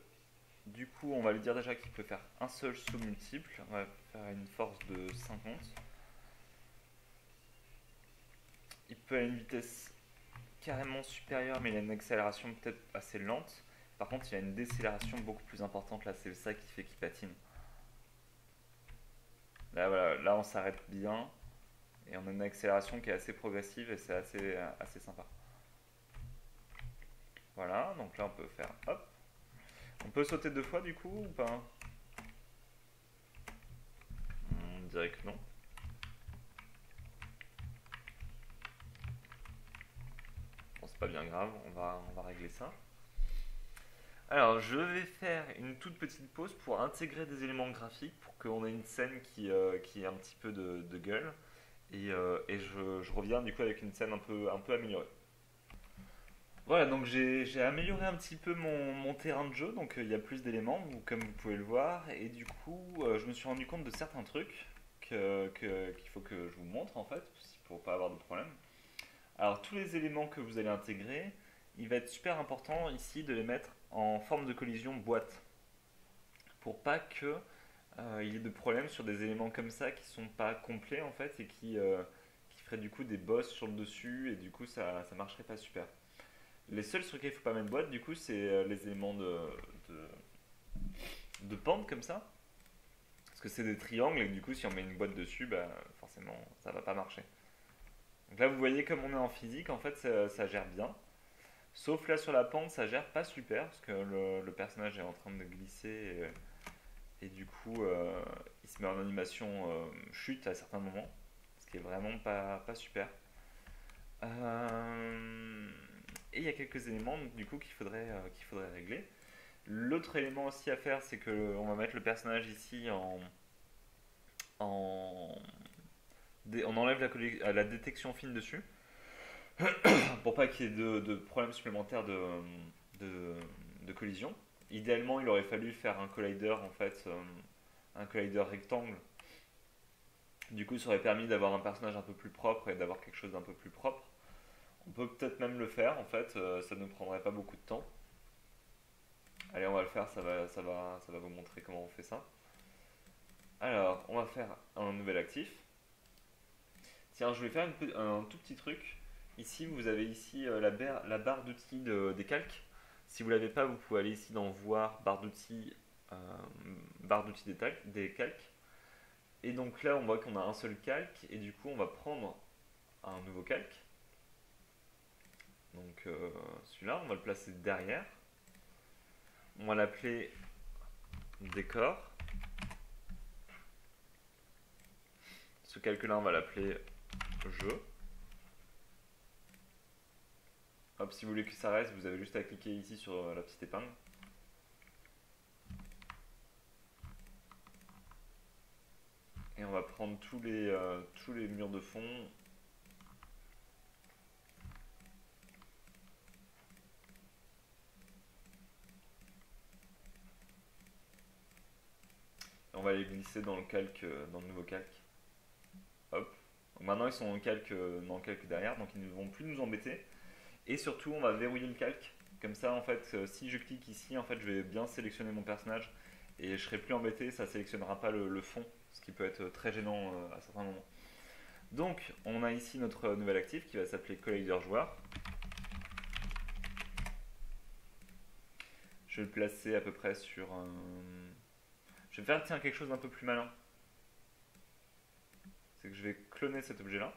du coup on va lui dire déjà qu'il peut faire un seul saut multiple. On va faire une force de 50. Il peut aller à une vitesse carrément supérieure, mais il a une accélération peut-être assez lente. Par contre, il a une décélération beaucoup plus importante. Là, c'est ça qui fait qu'il patine. Là, voilà, là on s'arrête bien. Et on a une accélération qui est assez progressive et c'est assez sympa. Voilà, donc là on peut faire hop. On peut sauter 2 fois du coup ou pas? On dirait que non. Bon, c'est pas bien grave, on va régler ça. Alors, je vais faire une toute petite pause pour intégrer des éléments graphiques pour qu'on ait une scène qui ait un petit peu de gueule. Et je reviens du coup avec une scène un peu améliorée. Voilà, donc j'ai amélioré un petit peu mon terrain de jeu, donc il y a plus d'éléments, comme vous pouvez le voir, et du coup je me suis rendu compte de certains trucs qu'il faut que je vous montre en fait, pour pas avoir de problème. Alors tous les éléments que vous allez intégrer, il va être super important ici de les mettre en forme de collision boîte, pour pas que il y ait de problème sur des éléments comme ça qui sont pas complets en fait, et qui feraient du coup des bosses sur le dessus, et du coup ça marcherait pas super. Les seuls sur lesquels il ne faut pas mettre boîte, du coup, c'est les éléments de pente comme ça. Parce que c'est des triangles et du coup, si on met une boîte dessus, bah, forcément, ça va pas marcher. Donc là, vous voyez, comme on est en physique, en fait, ça gère bien. Sauf là sur la pente, ça gère pas super parce que le personnage est en train de glisser et du coup, il se met en animation chute à certains moments, ce qui est vraiment pas super. Euh, et il y a quelques éléments donc, du coup qu'il faudrait régler. L'autre élément aussi à faire, c'est que on va mettre le personnage ici en on enlève la détection fine dessus pour pas qu'il y ait de problèmes supplémentaires de, de collision. Idéalement, il aurait fallu faire un collider en fait, un collider rectangle. Du coup, ça aurait permis d'avoir un personnage un peu plus propre et d'avoir quelque chose d'un peu plus propre. On peut peut-être même le faire en fait, ça ne prendrait pas beaucoup de temps. Allez, on va le faire, ça va vous montrer comment on fait ça. Alors, on va faire un nouvel actif. Tiens, je vais faire un tout petit truc. Ici, vous avez ici la barre d'outils des calques. Si vous ne l'avez pas, vous pouvez aller ici dans Voir, euh, barre d'outils des calques. Et donc là, on voit qu'on a un seul calque. Et du coup, on va prendre un nouveau calque. Donc celui-là, on va le placer derrière. On va l'appeler décor. Ce calque-là, on va l'appeler jeu. Hop, si vous voulez que ça reste, vous avez juste à cliquer ici sur la petite épingle. Et on va prendre tous les murs de fond. Et on va les glisser dans dans le nouveau calque. Hop. Donc maintenant ils sont dans le calque derrière, donc ils ne vont plus nous embêter. Et surtout, on va verrouiller le calque. Comme ça, en fait, si je clique ici, en fait, je vais bien sélectionner mon personnage et je serai plus embêté. Ça sélectionnera pas le fond, ce qui peut être très gênant à certains moments. Donc, on a ici notre nouvel actif qui va s'appeler Collider joueur. Je vais le placer à peu près sur un... Je vais faire tiens, quelque chose d'un peu plus malin. C'est que je vais cloner cet objet-là.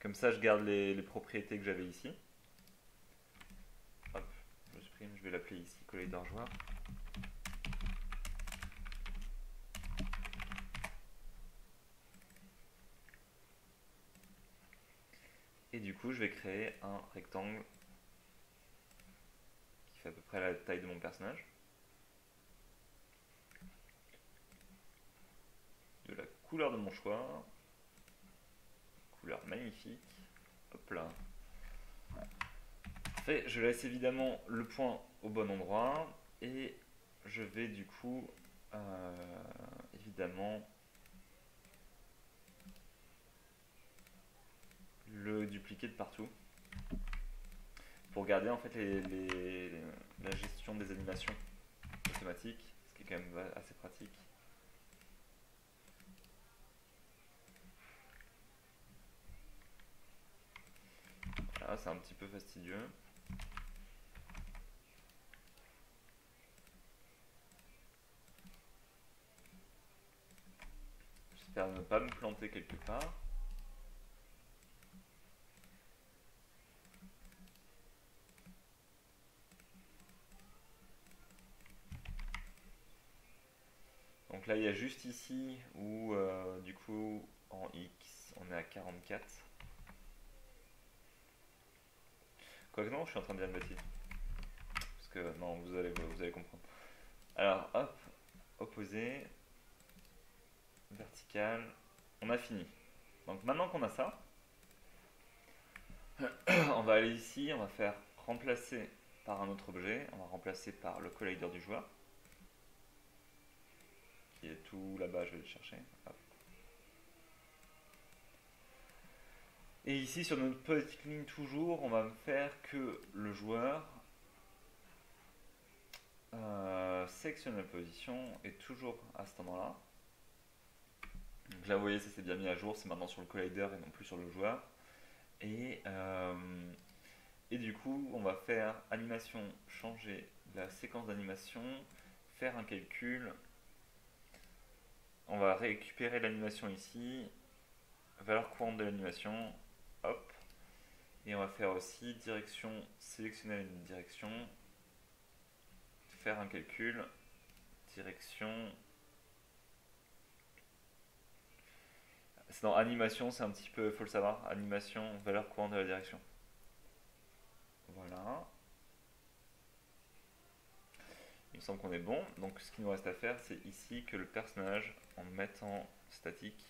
Comme ça, je garde les propriétés que j'avais ici. Hop, je supprime, je vais l'appeler ici Collider joueur. Et du coup, je vais créer un rectangle qui fait à peu près la taille de mon personnage. De la couleur de mon choix. Couleur magnifique. Hop là. Fait, je laisse évidemment le point au bon endroit. Et je vais du coup, évidemment, le dupliquer de partout. Pour garder en fait la gestion des animations automatiques. Ce qui est quand même assez pratique. Là, c'est un petit peu fastidieux. J'espère ne pas me planter quelque part. Donc là, il y a juste ici où, du coup, en X, on est à 44. Quoique non, je suis en train de dire une bêtise. Parce que, non, vous allez comprendre. Alors, hop, opposé, vertical, on a fini. Donc maintenant qu'on a ça, on va aller ici, on va faire remplacer par un autre objet, on va remplacer par le collider du joueur, qui est tout là-bas, je vais le chercher. Hop. Et ici, sur notre petite ligne toujours, on va faire que le joueur sélectionne la position et toujours à cet endroit-là. Donc là, vous voyez, ça s'est bien mis à jour, c'est maintenant sur le collider et non plus sur le joueur. Et du coup, on va faire animation changer la séquence d'animation, faire un calcul. On va récupérer l'animation ici, valeur courante de l'animation, hop. Et on va faire aussi direction, sélectionner une direction, faire un calcul, direction. C'est dans animation, c'est un petit peu, faut le savoir, animation, valeur courante de la direction. Voilà. Il me semble qu'on est bon. Donc ce qu'il nous reste à faire, c'est ici que le personnage, en le mettant statique,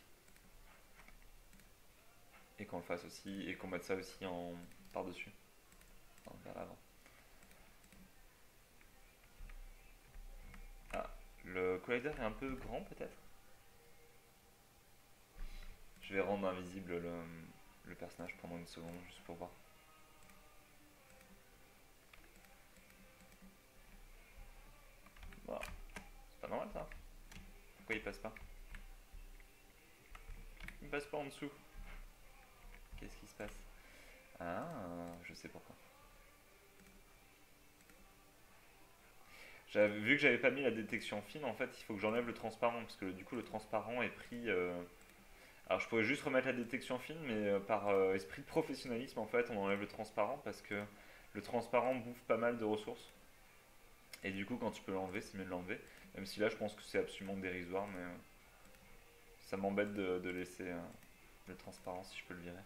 et qu'on le fasse aussi, et qu'on mette ça aussi en par-dessus, vers l'avant. Ah, le collider est un peu grand peut-être. Je vais rendre invisible le personnage pendant une seconde, juste pour voir. Voilà. C'est pas normal ça. Pourquoi il passe pas? Il passe pas en dessous. Qu'est-ce qui se passe? Ah, je sais pourquoi. Vu que j'avais pas mis la détection fine, en fait, il faut que j'enlève le transparent, parce que du coup, le transparent est pris. Alors, je pourrais juste remettre la détection fine, mais par esprit de professionnalisme, en fait, on enlève le transparent parce que le transparent bouffe pas mal de ressources. Et du coup, quand tu peux l'enlever, c'est mieux de l'enlever. Même si là, je pense que c'est absolument dérisoire, mais ça m'embête de laisser le transparent si je peux le virer.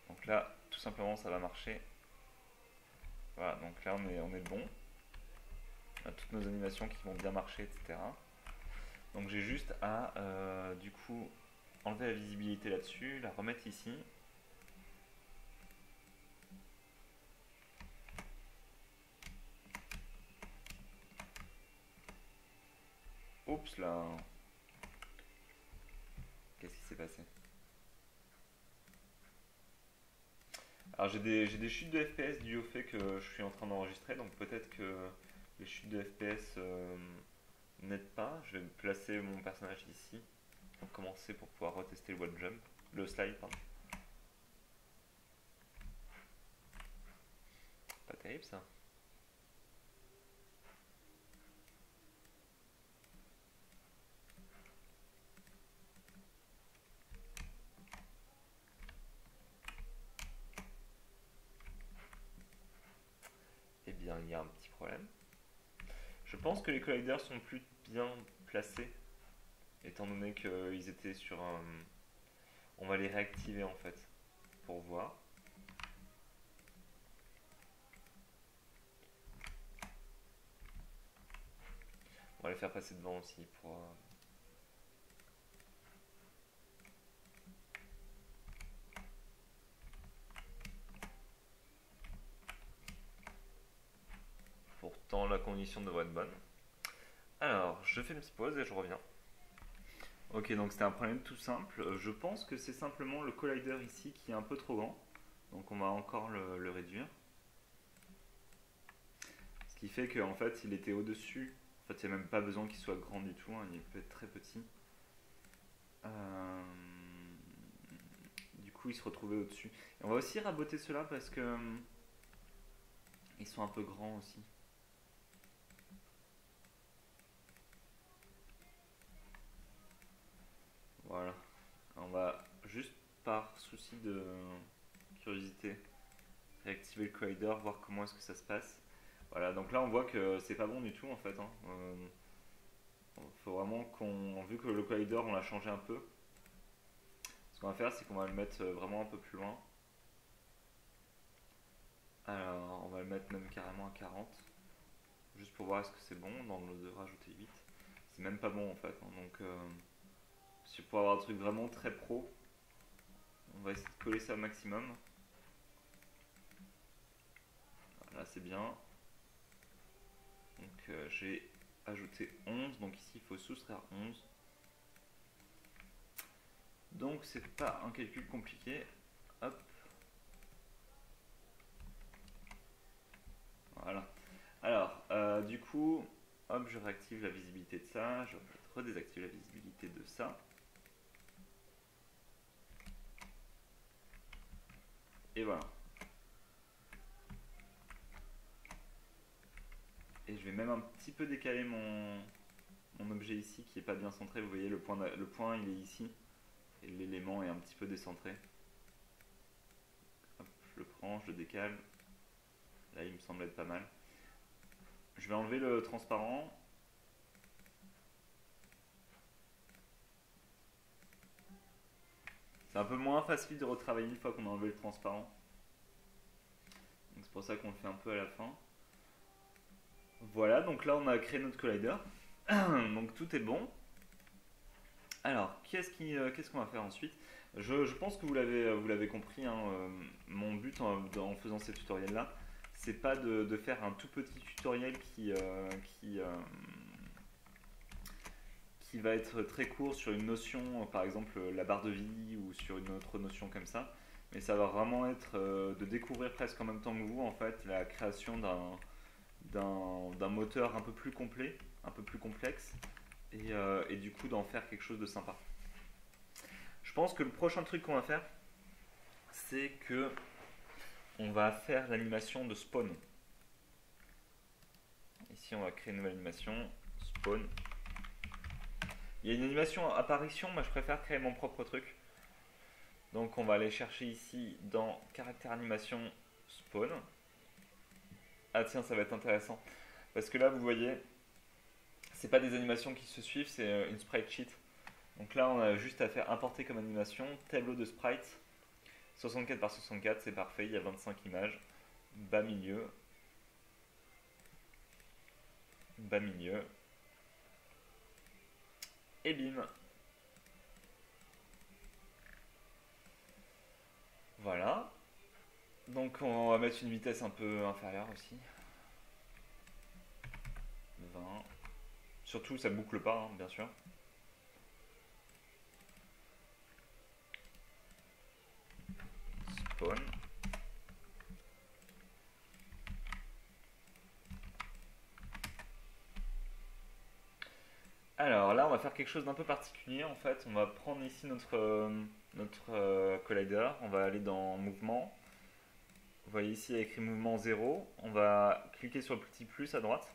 Donc là, tout simplement, ça va marcher. Voilà, donc là, on est bon. On a toutes nos animations qui vont bien marcher, etc. Donc j'ai juste à, du coup, enlever la visibilité là-dessus, la remettre ici. Oups là. Qu'est-ce qui s'est passé? Alors j'ai des chutes de FPS dues au fait que je suis en train d'enregistrer, donc peut-être que les chutes de FPS n'aident pas. Je vais placer mon personnage ici pour commencer pour pouvoir retester le wall jump, le slide pardon. Pas terrible ça. Eh bien il y a un petit problème. Je pense que les colliders sont plus bien placés, étant donné qu'ils étaient sur un... On va les réactiver en fait, pour voir. On va les faire passer devant aussi Pourtant la condition devrait être bonne. Alors, je fais une petite pause et je reviens. Ok, donc c'était un problème tout simple. Je pense que c'est simplement le collider ici qui est un peu trop grand. Donc on va encore le réduire. Ce qui fait qu'en fait il était au-dessus. En fait il n'y a même pas besoin qu'il soit grand du tout, hein. Il peut être très petit. Du coup il se retrouvait au-dessus. Et on va aussi raboter cela parce que ils sont un peu grands aussi. Voilà. On va juste par souci de curiosité réactiver le collider, voir comment est-ce que ça se passe. Voilà, donc là on voit que c'est pas bon du tout en fait. Hein. Faut vraiment qu'on, vu que le collider on l'a changé un peu, ce qu'on va faire c'est qu'on va le mettre vraiment un peu plus loin. Alors on va le mettre même carrément à 40, juste pour voir est-ce que c'est bon, dans le de rajouter 8. C'est même pas bon en fait, hein. Donc si pour avoir un truc vraiment très pro, on va essayer de coller ça au maximum. Là c'est bien. Donc j'ai ajouté 11, donc ici il faut soustraire 11. Donc c'est pas un calcul compliqué. Hop. Voilà. Alors, du coup, hop, je réactive la visibilité de ça. Je vais redésactiver la visibilité de ça. Et voilà. Et je vais même un petit peu décaler mon objet ici qui est pas bien centré. Vous voyez, le point il est ici. Et l'élément est un petit peu décentré. Hop, je le prends, je le décale. Là, il me semble être pas mal. Je vais enlever le transparent. C'est un peu moins facile de retravailler une fois qu'on a enlevé le transparent. C'est pour ça qu'on le fait un peu à la fin. Voilà, donc là on a créé notre collider. Donc tout est bon. Alors, qu'est-ce qu'on va faire ensuite? Je pense que vous l'avez compris, hein, mon but en faisant ces tutoriels-là, c'est pas de faire un tout petit tutoriel qui va être très court sur une notion, par exemple la barre de vie ou sur une autre notion comme ça, mais ça va vraiment être de découvrir presque en même temps que vous en fait la création d'un moteur un peu plus complet, un peu plus complexe et du coup d'en faire quelque chose de sympa. Je pense que le prochain truc qu'on va faire, c'est que on va faire l'animation de spawn. Ici, on va créer une nouvelle animation, spawn. Il y a une animation apparition, mais je préfère créer mon propre truc. Donc, on va aller chercher ici dans caractère animation spawn. Ah tiens, ça va être intéressant. Parce que là, vous voyez, c'est pas des animations qui se suivent, c'est une sprite sheet. Donc là, on a juste à faire importer comme animation, tableau de sprites, 64 par 64, c'est parfait, il y a 25 images, bas milieu, et bim. Voilà. Donc on va mettre une vitesse un peu inférieure aussi. 20. Surtout, ça boucle pas, hein, bien sûr. Spawn. Alors là, on va faire quelque chose d'un peu particulier en fait. On va prendre ici notre collider. On va aller dans mouvement. Vous voyez ici, il y a écrit mouvement 0. On va cliquer sur le petit plus à droite.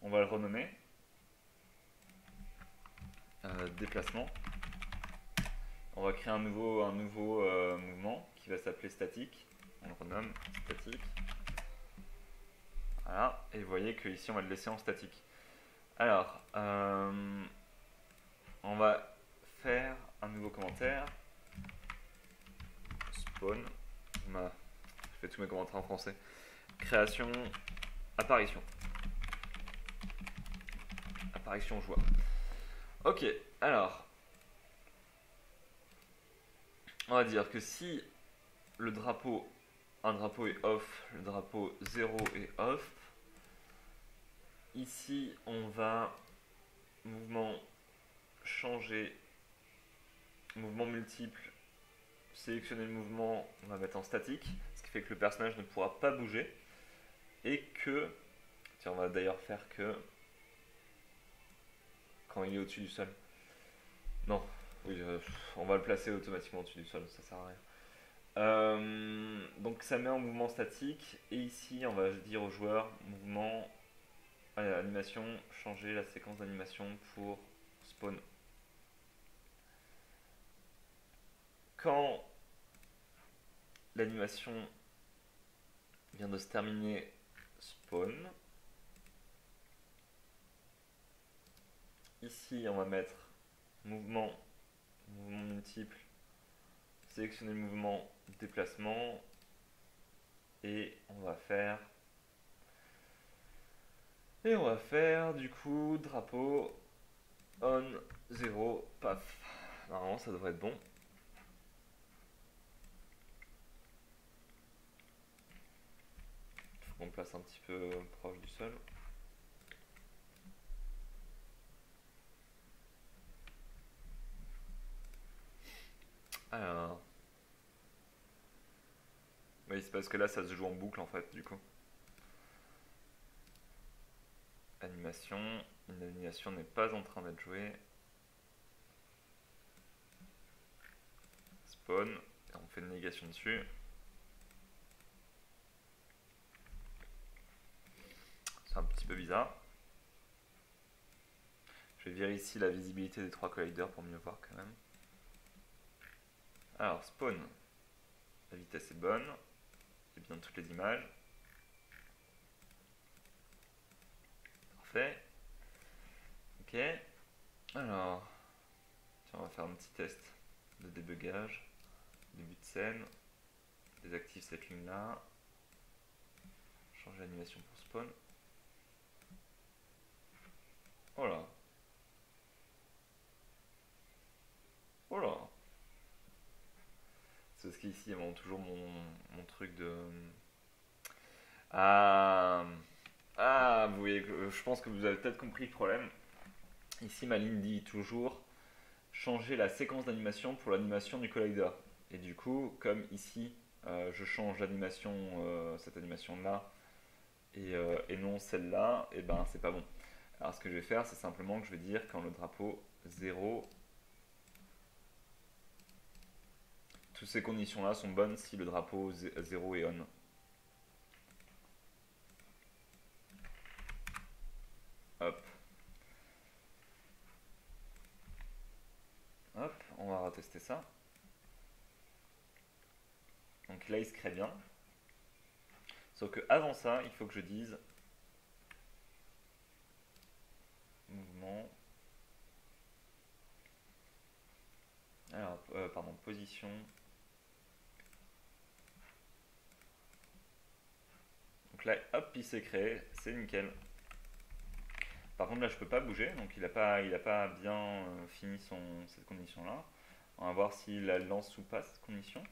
On va le renommer. Déplacement. On va créer un nouveau mouvement qui va s'appeler statique. On le renomme statique. Voilà. Et vous voyez que ici, on va le laisser en statique. Alors, on va faire un nouveau commentaire. Spawn. Je fais tous mes commentaires en français. Création, apparition. Apparition joie. Ok, alors. On va dire que si un drapeau est off, le drapeau 0 est off. Ici, on va mouvement changer, mouvement multiple, sélectionner le mouvement, on va mettre en statique, ce qui fait que le personnage ne pourra pas bouger. Et que, tiens, on va d'ailleurs faire que quand il est au-dessus du sol. Non, oui, on va le placer automatiquement au-dessus du sol, ça sert à rien. Donc ça met en mouvement statique. Et ici, on va dire au joueur, mouvement, animation, changer la séquence d'animation pour spawn. Quand l'animation vient de se terminer, spawn. Ici, on va mettre mouvement multiple, sélectionner le mouvement, déplacement, et on va faire du coup drapeau on 0, paf. Normalement, ça devrait être bon. Il faut qu'on place un petit peu proche du sol. Alors. Oui, c'est parce que là, ça se joue en boucle en fait, du coup. Animation. Une animation n'est pas en train d'être jouée. Spawn. Et on fait une négation dessus. C'est un petit peu bizarre. Je vais virer ici la visibilité des 3 colliders pour mieux voir quand même. Alors, spawn. La vitesse est bonne. Il y a bien toutes les images. Parfait. Ok. Alors, tiens, on va faire un petit test de débugage. Début de scène. Désactive cette ligne là. Changer l'animation pour spawn. Voilà. Voilà. C'est parce qu'ici, il y a toujours mon truc de... Ah, vous voyez, je pense que vous avez peut-être compris le problème. Ici, ma ligne dit toujours changer la séquence d'animation pour l'animation du collider. Et du coup, comme ici, je change l'animation, cette animation-là, et non celle-là, et ben c'est pas bon. Alors ce que je vais faire, c'est simplement que je vais dire quand le drapeau 0, toutes ces conditions-là sont bonnes si le drapeau 0 est on. Hop. Hop, on va retester ça. Donc là, il se crée bien. Sauf que avant ça, il faut que je dise mouvement. Alors, pardon, position. Donc là, hop, il s'est créé, c'est nickel. Par contre, là, je peux pas bouger, donc il a pas bien fini cette condition-là. On va voir s'il lance ou pas cette condition.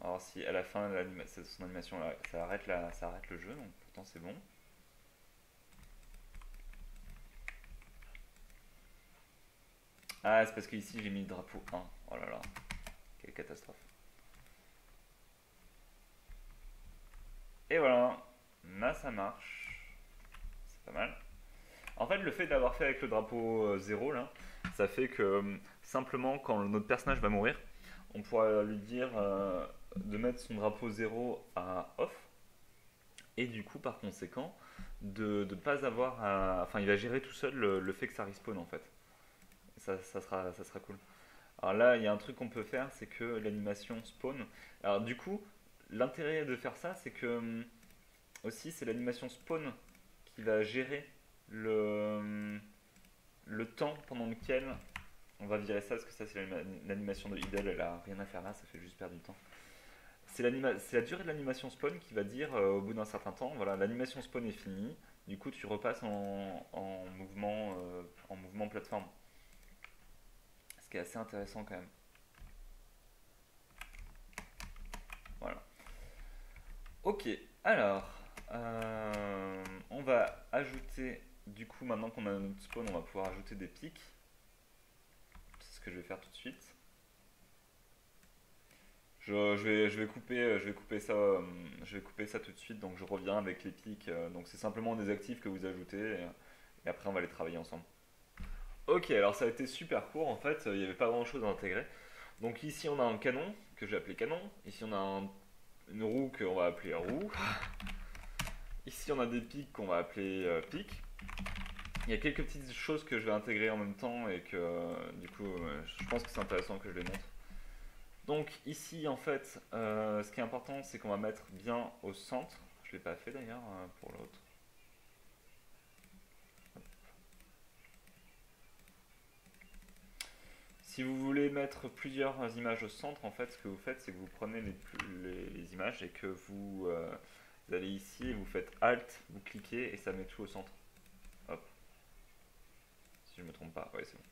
Alors si à la fin de son animation, là, ça arrête le jeu, donc pourtant c'est bon. Ah, c'est parce qu'ici j'ai mis le drapeau 1. Oh là là, quelle catastrophe. Et voilà, là ça marche. C'est pas mal. En fait, le fait d'avoir fait avec le drapeau 0, là, ça fait que simplement quand notre personnage va mourir, on pourra lui dire de mettre son drapeau 0 à off. Et du coup, par conséquent, de ne pas avoir à... Enfin, il va gérer tout seul le fait que ça respawn, en fait. Ça sera cool. Alors là, il y a un truc qu'on peut faire, c'est que l'animation spawn. Alors du coup, l'intérêt de faire ça, c'est que aussi c'est l'animation spawn qui va gérer le temps pendant lequel on va virer ça, parce que ça c'est l'animation de idle, elle a rien à faire là, ça fait juste perdre du temps. C'est la durée de l'animation spawn qui va dire au bout d'un certain temps, voilà, l'animation spawn est finie, du coup tu repasses en mouvement plateforme. Ce qui est assez intéressant quand même. Voilà. Ok, alors, on va ajouter, du coup, maintenant qu'on a notre spawn, on va pouvoir ajouter des pics. C'est ce que je vais faire tout de suite. Je vais couper ça tout de suite, donc je reviens avec les pics. Donc c'est simplement des actifs que vous ajoutez, et après on va les travailler ensemble. Ok, alors ça a été super court en fait, il n'y avait pas grand chose à intégrer. Donc ici on a un canon, que je vais appeler canon. Ici on a une roue qu'on va appeler roue. Ici on a des pics qu'on va appeler pics. Il y a quelques petites choses que je vais intégrer en même temps et que du coup je pense que c'est intéressant que je les montre. Donc ici en fait ce qui est important c'est qu'on va mettre bien au centre. Je ne l'ai pas fait d'ailleurs pour l'autre. Si vous voulez mettre plusieurs images au centre, en fait, ce que vous faites, c'est que vous prenez les images et que vous allez ici et vous faites Alt, vous cliquez et ça met tout au centre. Hop. Si je ne me trompe pas, ouais, c'est bon.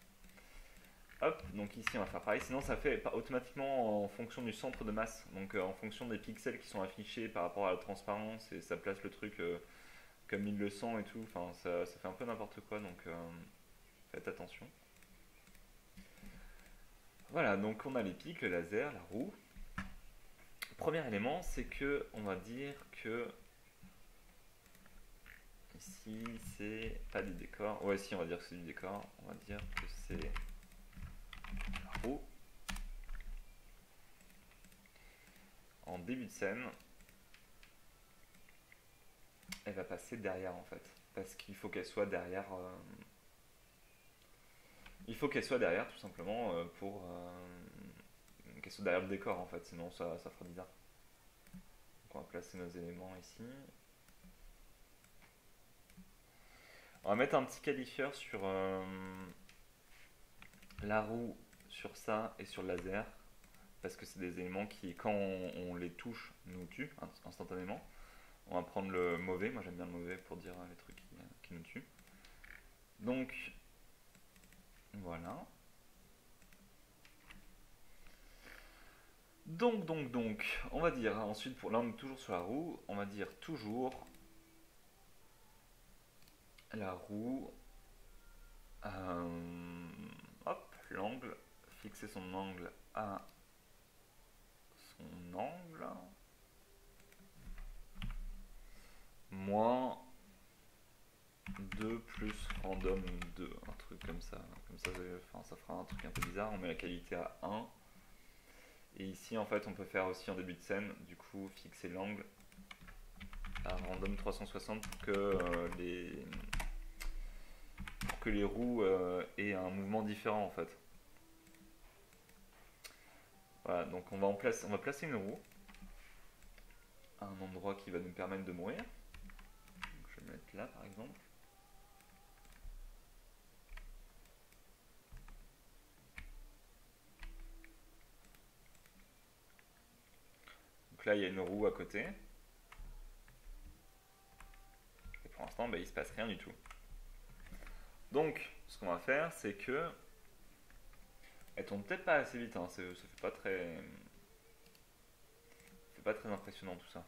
Hop, donc ici on va faire pareil, sinon ça fait automatiquement en fonction du centre de masse, donc en fonction des pixels qui sont affichés par rapport à la transparence et ça place le truc comme il le sent et tout, enfin ça fait un peu n'importe quoi, donc faites attention. Voilà, donc on a les pics, le laser, la roue. Premier élément, c'est que on va dire que ici c'est pas du décor. Ouais, si on va dire que c'est du décor. On va dire que c'est la roue. En début de scène. elle va passer derrière en fait. Parce qu'il faut qu'elle soit derrière. Il faut qu'elle soit derrière tout simplement pour qu'elle soit derrière le décor en fait, sinon ça fera bizarre. Donc on va placer nos éléments ici. On va mettre un petit qualifieur sur la roue, sur ça et sur le laser. Parce que c'est des éléments qui, quand on les touche, nous tuent instantanément. On va prendre le mauvais, moi j'aime bien le mauvais pour dire les trucs qui nous tuent. Donc, voilà. Donc, on va dire ensuite, là on est toujours sur la roue, on va dire toujours la roue, hop, l'angle, fixer son angle à son angle, moins 2 plus random 2, un truc comme ça, enfin, ça fera un truc un peu bizarre, on met la qualité à 1. Et ici, en fait, on peut faire aussi en début de scène, du coup, fixer l'angle à random 360 pour que les roues aient un mouvement différent, en fait. Voilà, donc on va placer une roue à un endroit qui va nous permettre de mourir. Donc, je vais le mettre là, par exemple. Donc là, il y a une roue à côté. Et pour l'instant, il ne se passe rien du tout. Donc, ce qu'on va faire, c'est que elle tombe peut-être pas assez vite, hein, ça fait pas très impressionnant tout ça.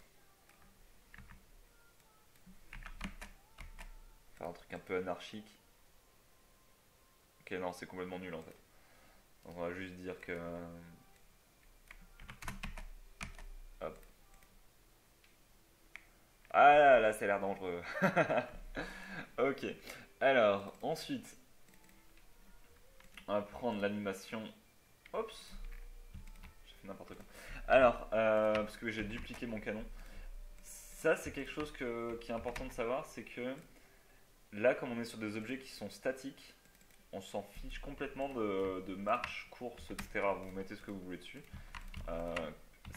Faire un truc un peu anarchique. Ok, non, c'est complètement nul en fait. Donc, on va juste dire que. Hop. Ah là, ça a l'air dangereux. Ok. Alors, ensuite, on va prendre l'animation. Oups. J'ai fait n'importe quoi. Alors, parce que j'ai dupliqué mon canon. Ça, c'est quelque chose qui est important de savoir, c'est que là, comme on est sur des objets qui sont statiques, on s'en fiche complètement de marche, course, etc. Vous mettez ce que vous voulez dessus. Euh,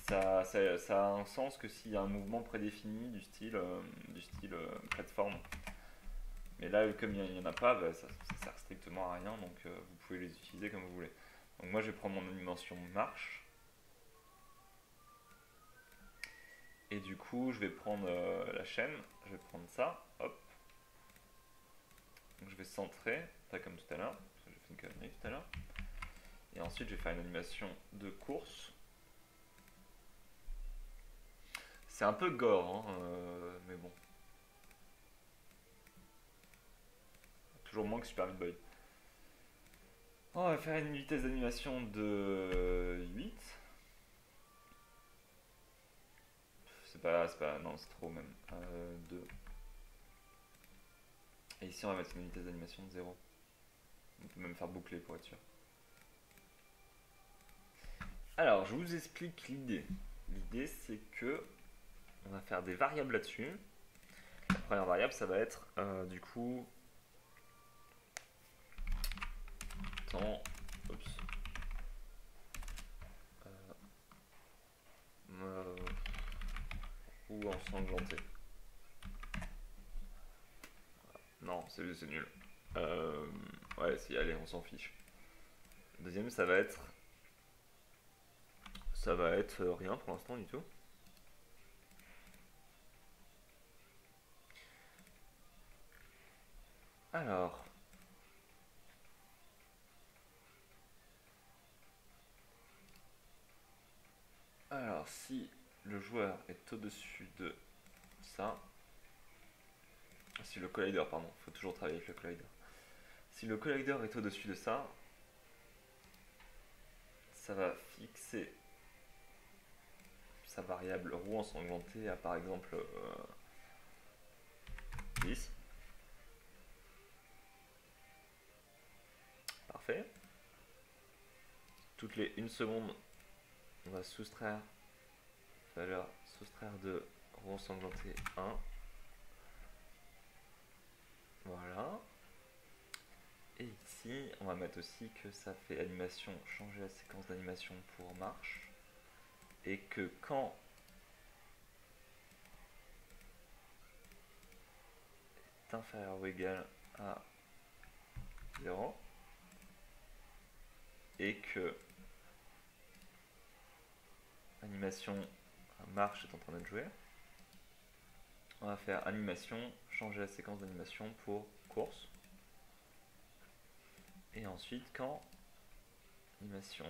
ça a un sens que s'il y a un mouvement prédéfini du style plateforme. Mais là, comme il n'y en a pas, ça sert strictement à rien, donc vous pouvez les utiliser comme vous voulez. Donc moi, je vais prendre mon animation marche. Et du coup, je vais prendre la chaîne, je vais prendre ça, hop. Donc je vais centrer, pas comme tout à l'heure, parce que j'ai fait une connerie tout à l'heure. Et ensuite, je vais faire une animation de course. C'est un peu gore, hein, mais bon. Toujours moins que Super Meat Boy. On va faire une vitesse d'animation de 8. Non, c'est trop même. 2. Et ici, on va mettre une vitesse d'animation de 0. On peut même faire boucler pour être sûr. Alors, je vous explique l'idée. L'idée, c'est que on va faire des variables là-dessus. La première variable, ça va être du coup temps. Oups. Ou ensanglanté. Non, c'est nul. Ouais, si, allez, on s'en fiche. Deuxième, ça va être. Ça va être rien pour l'instant du tout. Alors. Alors, si le joueur est au-dessus de ça. Si le collider, pardon, faut toujours travailler avec le collider. Si le collider est au-dessus de ça, ça va fixer sa variable roue ensanglantée à par exemple 10. Parfait. Toutes les 1 seconde, on va soustraire valeur, soustraire de roue ensanglantée 1. Voilà. Et ici, on va mettre aussi que ça fait animation, changer la séquence d'animation pour marche. Et que quand est inférieur ou égal à 0, et que animation marche est en train d'être jouée, on va faire animation, changer la séquence d'animation pour course. Et ensuite, quand animation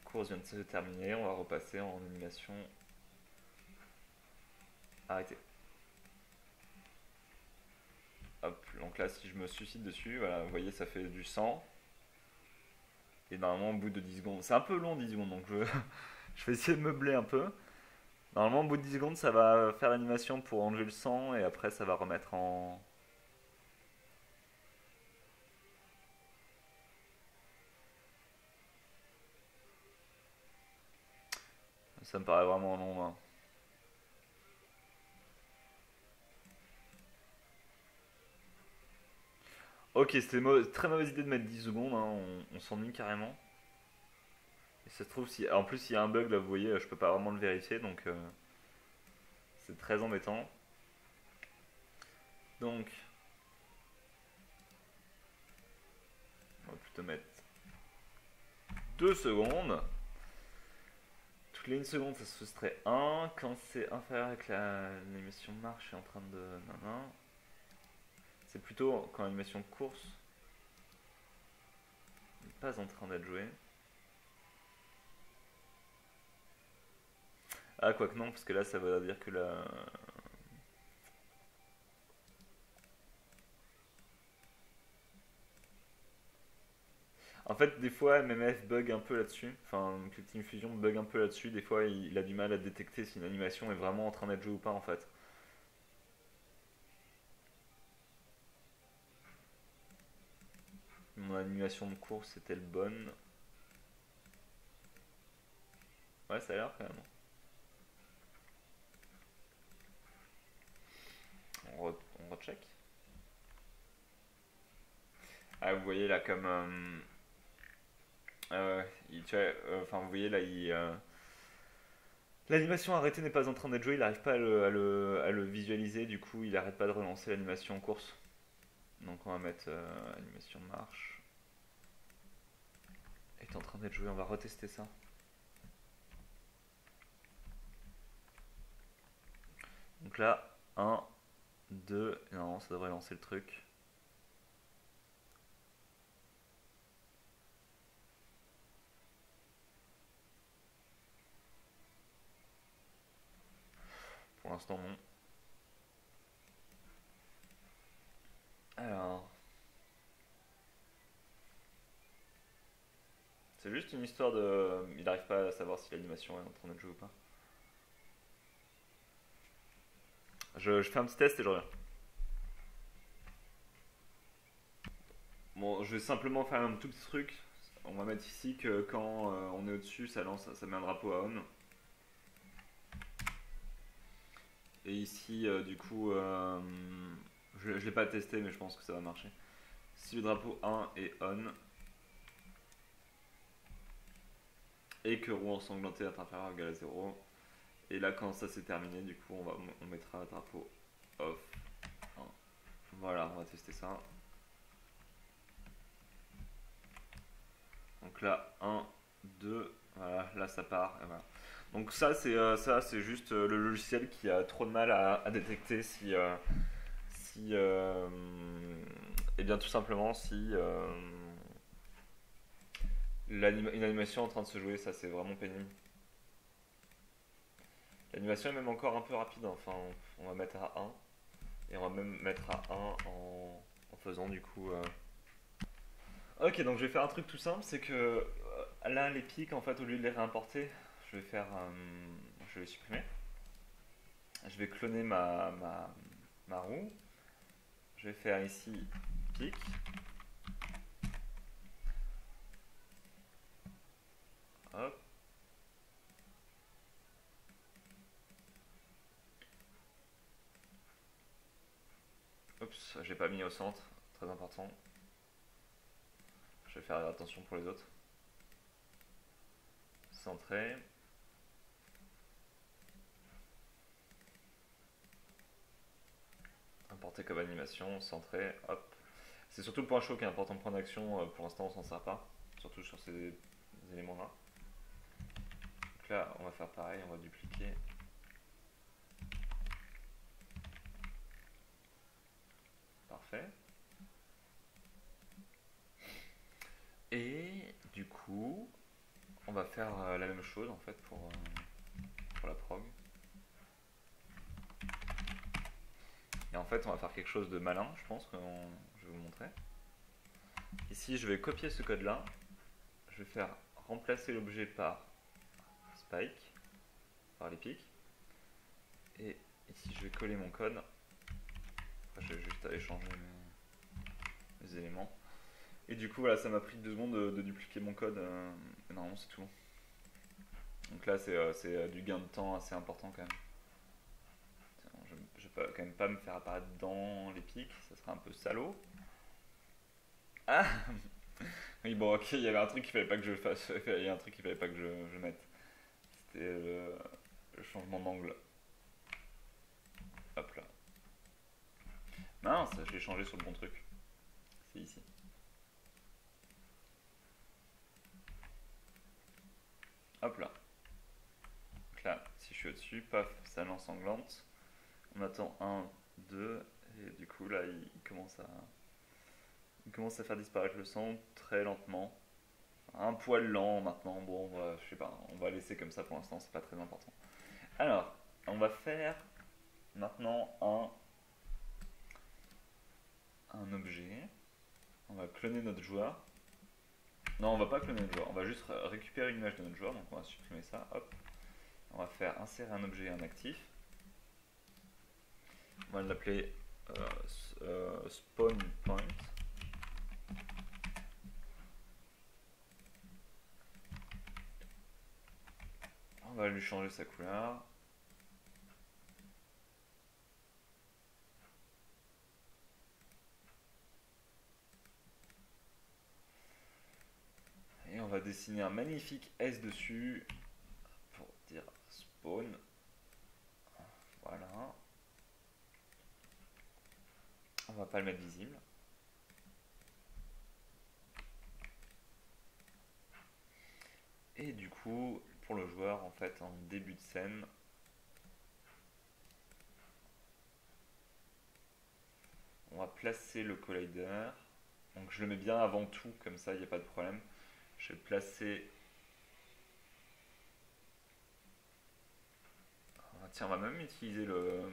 course vient de se terminer, on va repasser en animation arrêtée. Hop, donc là, si je me suicide dessus, voilà, vous voyez, ça fait du 100. Et normalement, au bout de 10 secondes, c'est un peu long 10 secondes, donc je vais essayer de meubler un peu. Normalement, au bout de 10 secondes, ça va faire l'animation pour enlever le sang, et après, ça va remettre en... Ça me paraît vraiment long, hein. Ok, c'était très mauvaise idée de mettre 10 secondes, hein, on s'ennuie carrément. Et ça se trouve, si, en plus, il y a un bug là, vous voyez, je peux pas vraiment le vérifier, donc c'est très embêtant. Donc, on va plutôt mettre 2 secondes. Toutes les 1 seconde, ça se soustrait 1. Quand c'est inférieur et que l'animation marche, est en train de... Non. C'est plutôt quand l'animation course n'est pas en train d'être jouée. Ah, quoique non, parce que là, ça veut dire que la... En fait, des fois, MMF bug un peu là-dessus. Enfin, Click Fusion bug un peu là-dessus. Des fois, il a du mal à détecter si une animation est vraiment en train d'être jouée ou pas, en fait. Mon animation de course est-elle bonne? Ouais, ça a l'air quand même. On recheck. Ah, vous voyez là, comme. Enfin, vous voyez là, l'animation arrêtée n'est pas en train d'être jouée, il n'arrive pas à le visualiser, du coup, il arrête pas de relancer l'animation en course. Donc, on va mettre animation marche. Est en train d'être joué, on va retester ça. Donc là, 1, 2, non, ça devrait lancer le truc. Pour l'instant, non. Alors. C'est juste une histoire de. Il n'arrive pas à savoir si l'animation est en train d'être jouée ou pas. Je fais un petit test et je reviens. Bon, je vais simplement faire un tout petit truc. On va mettre ici que quand on est au-dessus, ça lance, ça met un drapeau à on. Et ici, du coup, je l'ai pas testé, mais je pense que ça va marcher. Si le drapeau 1 est on, et que roue ensanglanté est inférieur ou égal à 0, et là, quand ça s'est terminé, du coup, on mettra le drapeau off 1. Voilà, on va tester ça. Donc là, 1, 2, voilà, là ça part, et voilà. Donc ça, c'est juste le logiciel qui a trop de mal à détecter et bien tout simplement si une animation est en train de se jouer, ça c'est vraiment pénible. L'animation est même encore un peu rapide, hein. Enfin on va mettre à 1 et on va même mettre à 1 en faisant du coup... Ok, donc je vais faire un truc tout simple, c'est que là les pics en fait au lieu de les réimporter, je vais faire... je vais les supprimer. Je vais cloner ma roue. Je vais faire ici pic. Hop. Oups, j'ai pas mis au centre, très important. Je vais faire attention pour les autres. Centré. Importer comme animation, centré, hop. C'est surtout le point chaud qui est important de point d'action, pour l'instant on s'en sert pas, surtout sur ces éléments là. Donc là on va faire pareil, on va dupliquer. Parfait. Et du coup, on va faire la même chose en fait pour la prog. Et en fait, on va faire quelque chose de malin, je pense que je vais vous montrer. Ici, je vais copier ce code-là. Je vais faire remplacer l'objet par spike, par les pics. Et ici, je vais coller mon code. Après, je vais juste aller changer mes éléments. Et du coup, voilà, ça m'a pris 2 secondes de dupliquer mon code. Et normalement, c'est tout bon. Donc là, c'est du gain de temps assez important quand même. Je vais quand même pas me faire apparaître dans les pics, ça serait un peu salaud. Ah oui, bon, ok, il y avait un truc qu'il fallait pas que je fasse. Il y a un truc qu'il fallait pas que je mette. C'était le changement d'angle. Hop là. Mince, je l'ai changé sur le bon truc. C'est ici. Hop là. Donc là, si je suis au-dessus, paf, ça l'ensanglante. On attend 1, 2, et du coup là, il commence à faire disparaître le son très lentement. Un poil lent maintenant, bon, je sais pas, on va laisser comme ça pour l'instant, c'est pas très important. Alors, on va faire maintenant un objet. On va cloner notre joueur. Non, on va pas cloner notre joueur, on va juste récupérer une image de notre joueur, donc on va supprimer ça, hop. On va faire insérer un objet et un actif. On va l'appeler spawn point. On va lui changer sa couleur. Et on va dessiner un magnifique S dessus pour dire spawn. Voilà. On va pas le mettre visible. Et du coup, pour le joueur, en fait, en début de scène, on va placer le collider. Donc je le mets bien avant tout, comme ça, il n'y a pas de problème. Je vais placer... Ah, tiens, on va même utiliser le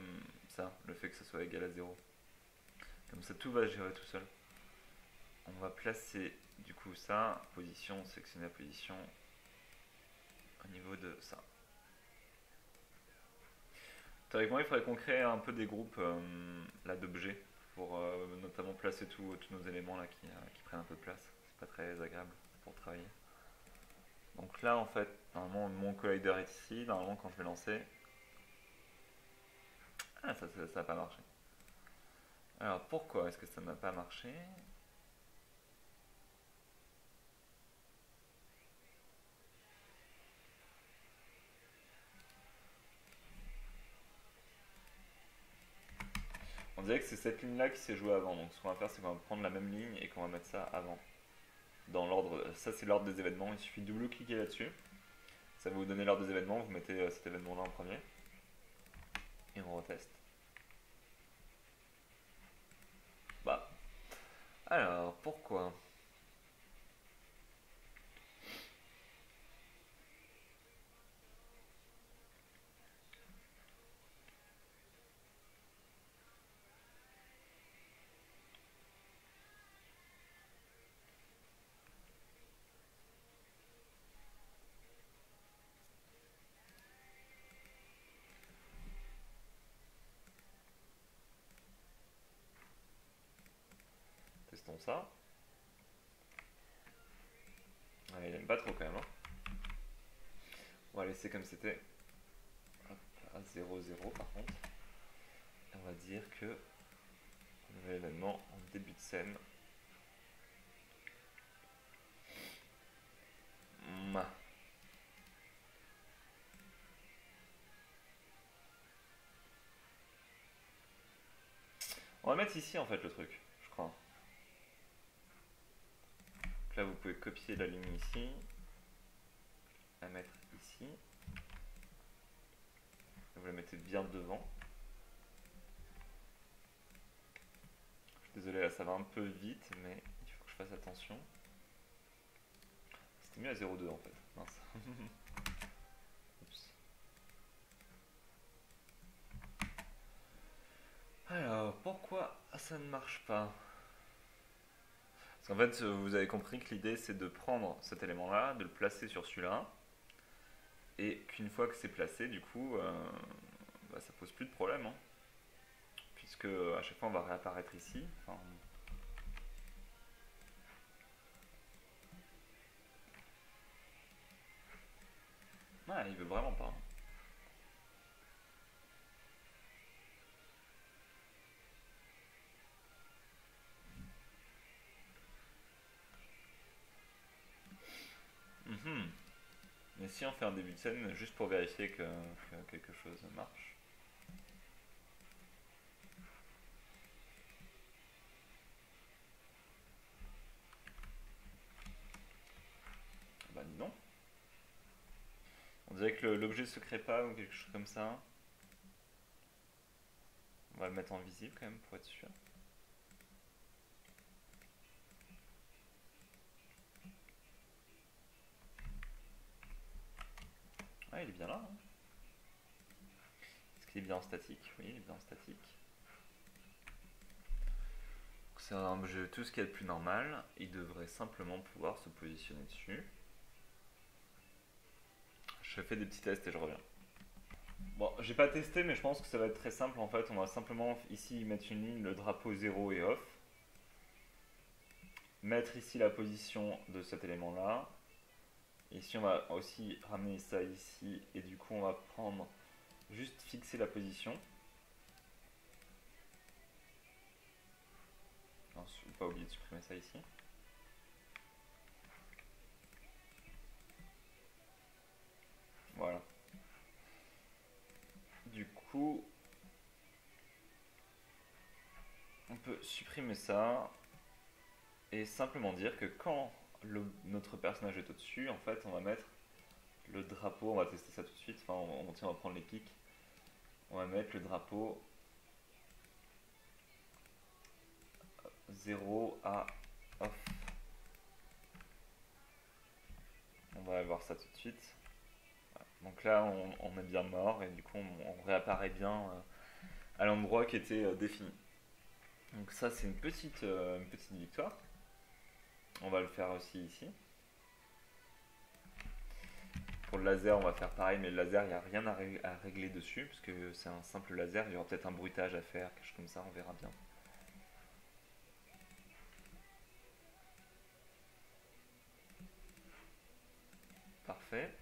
fait que ça soit égal à 0. Comme ça, tout va gérer tout seul. On va placer, du coup, ça, position, sélectionner la position au niveau de ça. Théoriquement, il faudrait qu'on crée un peu des groupes là d'objets pour notamment placer tous nos éléments là qui prennent un peu de place. C'est pas très agréable pour travailler. Donc là, en fait, normalement, mon collider est ici. Normalement, quand je vais lancer, ah, ça n'a pas marché. Alors pourquoi est-ce que ça n'a pas marché? On dirait que c'est cette ligne-là qui s'est jouée avant. Donc ce qu'on va faire, c'est qu'on va prendre la même ligne et qu'on va mettre ça avant. Dans l'ordre, ça c'est l'ordre des événements. Il suffit de double-cliquer là-dessus. Ça va vous donner l'ordre des événements. Vous mettez cet événement-là en premier. Et on reteste. Bah. Alors, pourquoi? Testons ça. Ouais, il aime pas trop quand même. Hein. On va laisser comme c'était. À 0, 0 par contre. Et on va dire que on va événement en début de scène. Mouah. On va mettre ici en fait le truc, je crois. Donc là vous pouvez copier la ligne ici, la mettre ici. Vous la mettez bien devant. Je suis désolé là ça va un peu vite mais il faut que je fasse attention. C'était mieux à 0,2 en fait. Mince. Oups. Alors pourquoi ça ne marche pas? Parce qu'en fait vous avez compris que l'idée c'est de prendre cet élément là, de le placer sur celui-là. Et qu'une fois que c'est placé, du coup, bah, ça pose plus de problème. Hein, puisque à chaque fois on va réapparaître ici. Enfin, ouais, il veut vraiment pas. Mhm. Mais si on fait un début de scène juste pour vérifier que quelque chose marche. Bah dis donc. On dirait que l'objet se crée pas ou quelque chose comme ça. On va le mettre en visible quand même pour être sûr. Ah, il est bien là. Hein. Est-ce qu'il est bien en statique? Oui, il est bien en statique. C'est un objet tout ce qu'il y a de plus normal. Il devrait simplement pouvoir se positionner dessus. Je fais des petits tests et je reviens. Bon, j'ai pas testé, mais je pense que ça va être très simple en fait. On va simplement ici mettre une ligne, le drapeau 0 et off. Mettre ici la position de cet élément là. Ici, on va aussi ramener ça ici. Et du coup, on va prendre juste fixer la position. Non, pas oublier de supprimer ça ici. Voilà. Du coup, on peut supprimer ça et simplement dire que quand notre personnage est au-dessus, en fait, on va mettre le drapeau, on va tester ça tout de suite, enfin, on va prendre les clics, on va mettre le drapeau 0 à off. On va voir ça tout de suite. Donc là, on est bien mort et du coup, on réapparaît bien à l'endroit qui était défini. Donc ça, c'est une petite victoire. On va le faire aussi ici. Pour le laser, on va faire pareil, mais le laser, il n'y a rien à régler dessus, parce que c'est un simple laser. Il y aura peut-être un bruitage à faire, quelque chose comme ça, on verra bien. Parfait.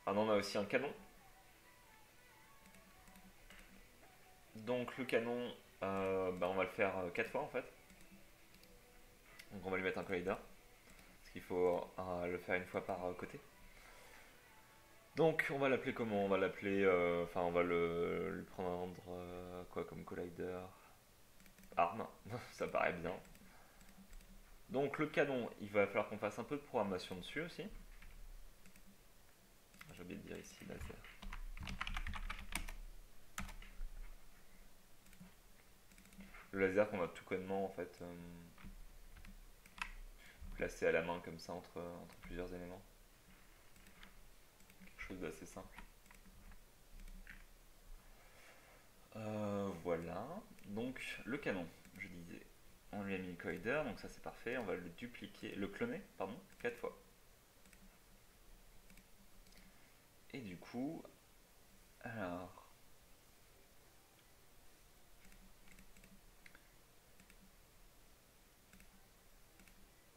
Alors, on a aussi un canon. Donc le canon, bah, on va le faire 4 fois en fait. Donc on va lui mettre un collider. Parce qu'il faut le faire une fois par côté. Donc on va l'appeler comment? On va l'appeler, enfin on va le prendre quoi comme collider? Arme, ça paraît bien. Donc le canon, il va falloir qu'on fasse un peu de programmation dessus aussi. J'ai oublié de dire ici laser. Le laser qu'on va tout connement en fait placer à la main comme ça entre plusieurs éléments. Quelque chose d'assez simple. Voilà, donc le canon, je disais, on lui a mis le collider, donc ça c'est parfait, on va le dupliquer, le cloner, pardon, 4 fois. Et du coup, alors,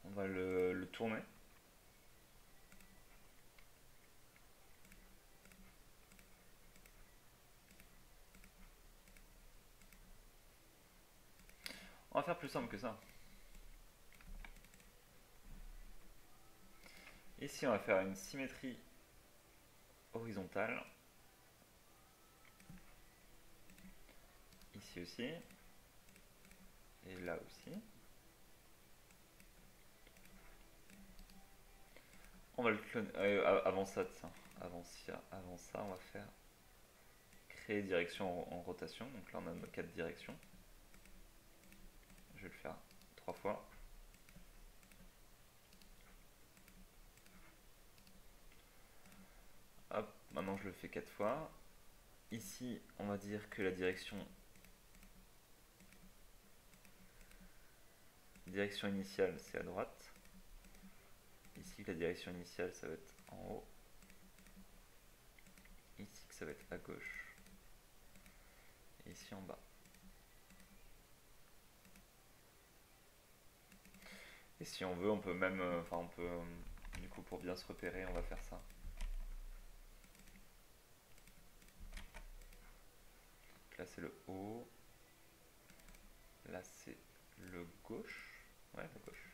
on va le tourner. va faire plus simple que ça. Ici, on va faire une symétrie horizontale. Ici aussi. Et là aussi. On va le cloner. Avant ça, tiens. Avant ça, on va faire créer direction en rotation. Donc là, on a nos 4 directions. Je vais le faire 3 fois. Hop, maintenant je le fais 4 fois. Ici, on va dire que la direction initiale, c'est à droite. Ici, la direction initiale, ça va être en haut. Ici, que ça va être à gauche. Et ici en bas. Et si on veut, on peut même, du coup, pour bien se repérer, on va faire ça. Donc là, c'est le haut. Là, c'est le gauche. Ouais, la gauche.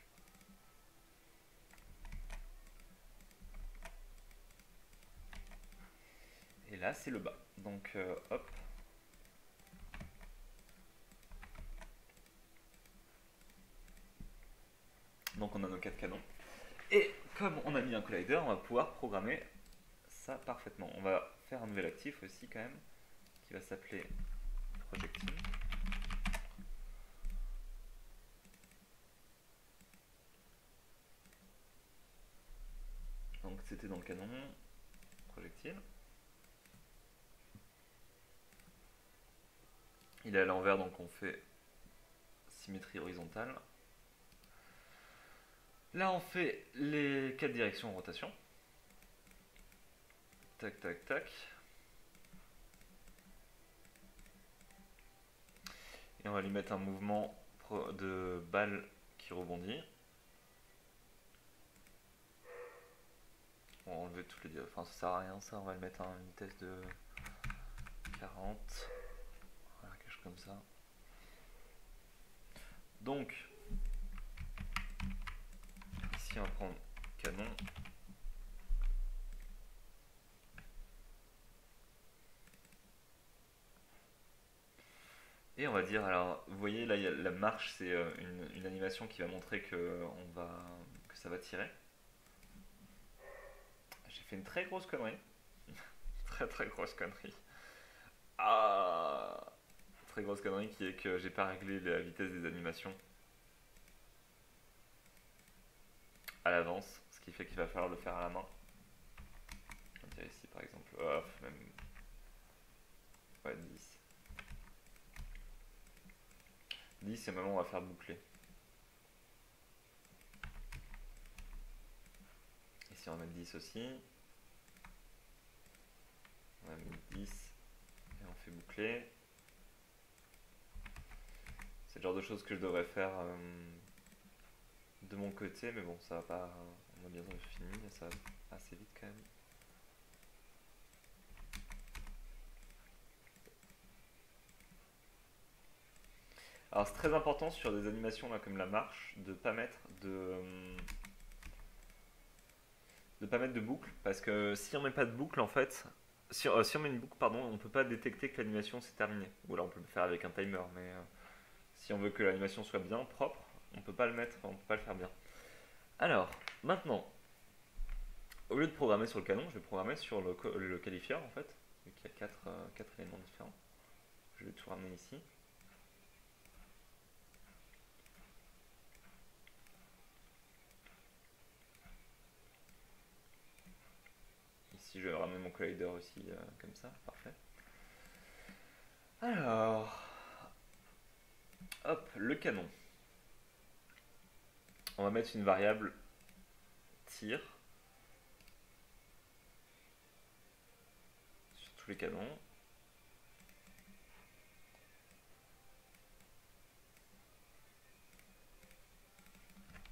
Et là, c'est le bas. Donc, hop. Donc, on a nos 4 canons. Et comme on a mis un collider, on va pouvoir programmer ça parfaitement. On va faire un nouvel actif aussi, quand même, qui va s'appeler projectile. Donc, c'était dans le canon projectile. Il est à l'envers, donc on fait symétrie horizontale. Là, on fait les 4 directions en rotation. Tac, tac, tac. Et on va lui mettre un mouvement de balle qui rebondit. On va enlever toutes les directions. Enfin, ça sert à rien, ça. On va le mettre à une vitesse de 40. Voilà, quelque chose comme ça. Donc, ici, on va prendre canon. Et on va dire, alors, vous voyez, là, la marche, c'est une animation qui va montrer que ça va tirer. J'ai fait une très grosse connerie. Très très grosse connerie. Ah, très grosse connerie qui est que j'ai pas réglé la vitesse des animations à l'avance, ce qui fait qu'il va falloir le faire à la main. On va dire ici par exemple, même ouais, 10. 10 et maintenant on va faire boucler. Ici on va mettre 10 aussi. On va mettre 10 et on fait boucler. C'est le genre de choses que je devrais faire de mon côté, mais bon, ça va pas. On a bientôt fini, ça va assez vite quand même. Alors c'est très important sur des animations là comme la marche de pas mettre de pas mettre de boucle, parce que si on met pas de boucle en fait, si on met une boucle pardon, on peut pas détecter que l'animation s'est terminée. Ou alors on peut le faire avec un timer, mais si on veut que l'animation soit bien propre, on peut pas le mettre, on peut pas le faire bien. Alors maintenant, au lieu de programmer sur le canon, je vais programmer sur le qualifieur en fait, vu qu'il y a 4 éléments différents. Je vais tout ramener ici. Ici, je vais ramener mon collider aussi, comme ça, parfait. Alors, hop, le canon. On va mettre une variable tir sur tous les canons.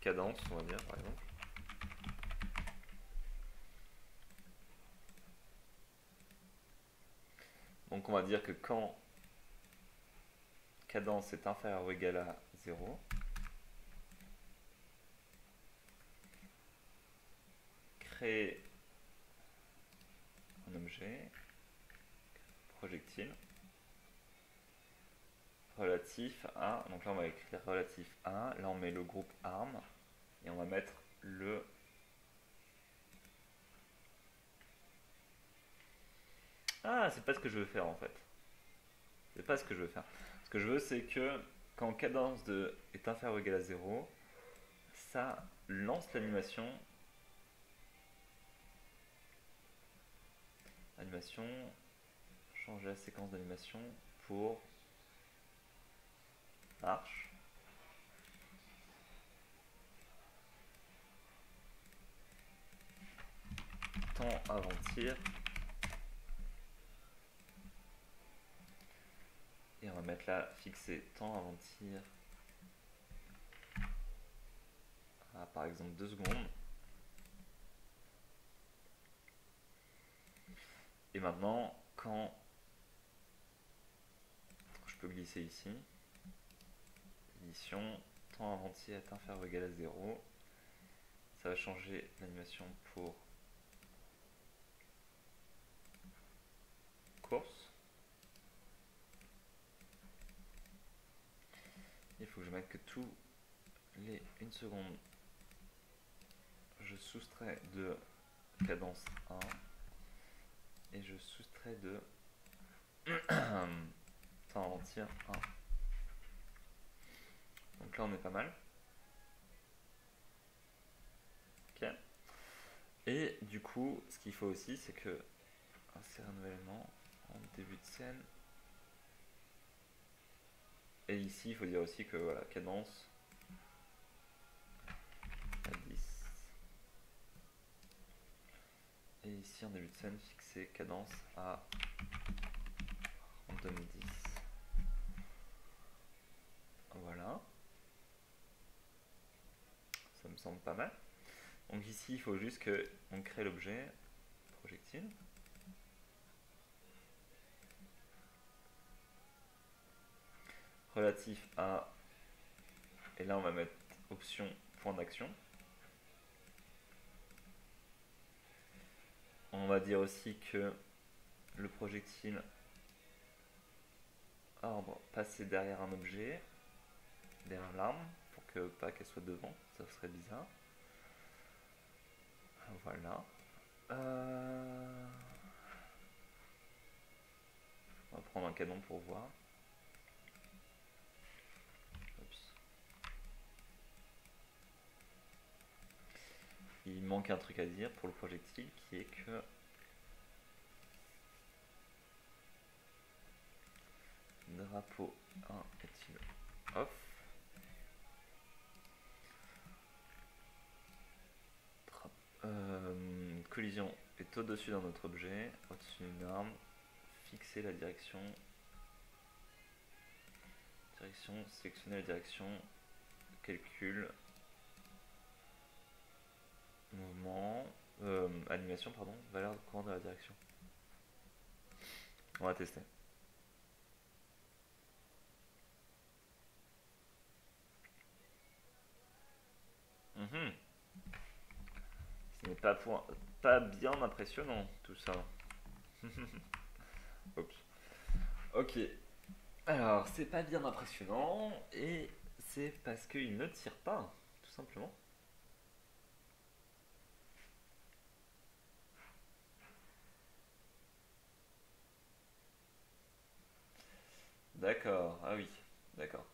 Cadence, on va dire, par exemple. Donc on va dire que quand cadence est inférieure ou égale à 0. Créer un objet, projectile, relatif à, donc là on va écrire relatif à, là on met le groupe arm, et on va mettre le... Ah, c'est pas ce que je veux faire en fait. C'est pas ce que je veux faire. Ce que je veux, c'est que quand cadence est inférieure ou égale à 0, ça lance l'animation. Animation, changer la séquence d'animation pour marche. Temps avant tir. Et on va mettre là, fixer temps avant tir. À, par exemple 2 secondes. Et maintenant, quand je peux glisser ici, édition, temps avant tir est inférieur ou égal à 0. Ça va changer l'animation pour course. Il faut que je mette que tous les 1 seconde, je soustrais de cadence 1 et je soustrais de temps avant tir 1. Donc là on est pas mal. Ok. Et du coup, ce qu'il faut aussi, c'est que insérer un événement en début de scène. Et ici, il faut dire aussi que voilà, cadence à 10. Et ici, en début de scène, fixer cadence à random 10. Voilà. Ça me semble pas mal. Donc ici, il faut juste qu'on crée l'objet projectile. Relatif à, et là on va mettre option point d'action. On va dire aussi que le projectile ordre passer derrière un objet, derrière l'arme, pour que pas qu'elle soit devant, ça serait bizarre. Voilà. On va prendre un canon pour voir. Il manque un truc à dire pour le projectile qui est que drapeau 1 est-il off. Collision est au-dessus d'un autre objet, au-dessus d'une arme. Fixer la direction. Sélectionner la direction. Calcul. Mouvement. Animation, pardon. Valeur de courant de la direction. On va tester. Ce n'est pas bien impressionnant tout ça. Oups. Ok. Alors, c'est pas bien impressionnant et c'est parce qu'il ne tire pas, tout simplement. D'accord, ah oui, d'accord.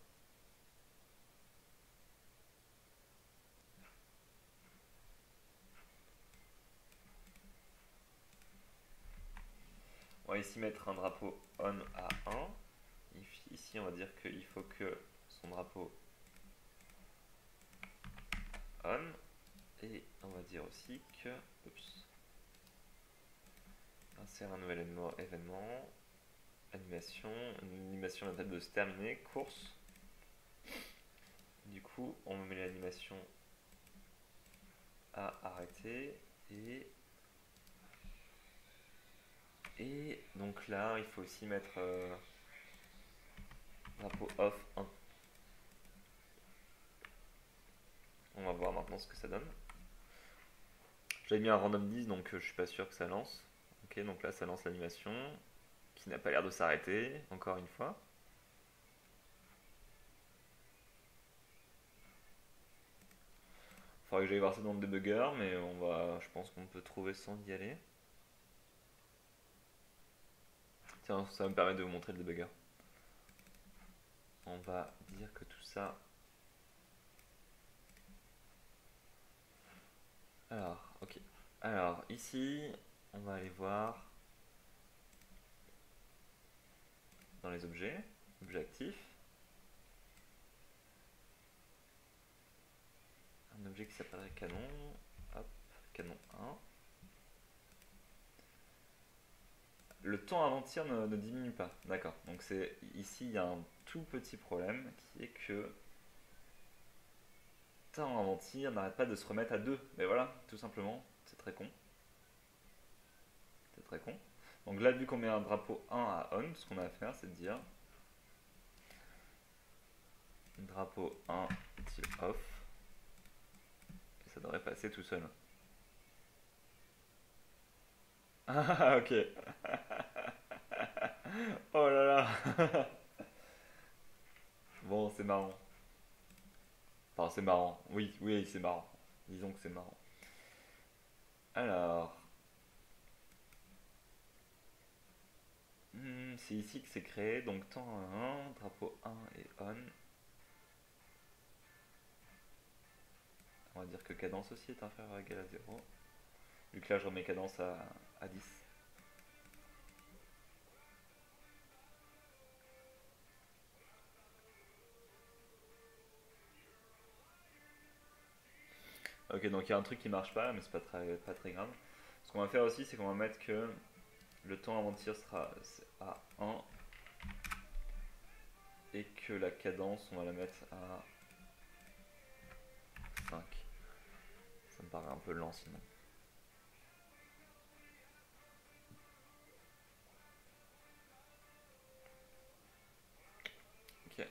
On va ici mettre un drapeau on à 1. Ici, on va dire qu'il faut que son drapeau on. Et on va dire aussi que... Oups. Insère un nouvel événement. Animation. Une animation à la table de se terminer. Course. Du coup, on met l'animation à arrêter. Et donc là, il faut aussi mettre drapeau off ce que ça donne. J'avais mis un random 10, donc je suis pas sûr que ça lance. Ok, donc là ça lance l'animation, qui n'a pas l'air de s'arrêter, encore une fois. Faudrait que j'aille voir ça dans le debugger, mais je pense qu'on peut trouver sans y aller. Tiens, ça me permet de vous montrer le debugger. On va dire que tout ça... Alors, ok. Alors, ici, on va aller voir dans les objets, objets actifs. Un objet qui s'appellerait canon. Hop, canon 1. Le temps avant tir ne diminue pas. D'accord. Donc ici, il y a un tout petit problème qui est que temps avant tir n'arrête pas de se remettre à 2. Mais voilà, tout simplement. C'est très con. C'est très con. Donc là, vu qu'on met un drapeau 1 à on, ce qu'on a à faire, c'est de dire drapeau 1 tir off. Et ça devrait passer tout seul. Ah, ok. Oh là là. Bon, c'est marrant. Enfin, c'est marrant. Oui, oui, c'est marrant. Disons que c'est marrant. Alors, c'est ici que c'est créé. Donc, temps 1, drapeau 1 et on. On va dire que cadence aussi est inférieure ou égale à 0. Vu que là, je remets cadence à 10. Ok, donc il y a un truc qui marche pas, mais c'est pas très grave. Ce qu'on va faire aussi, c'est qu'on va mettre que le temps avant tir sera à 1 et que la cadence, on va la mettre à 5. Ça me paraît un peu lent sinon. Ok,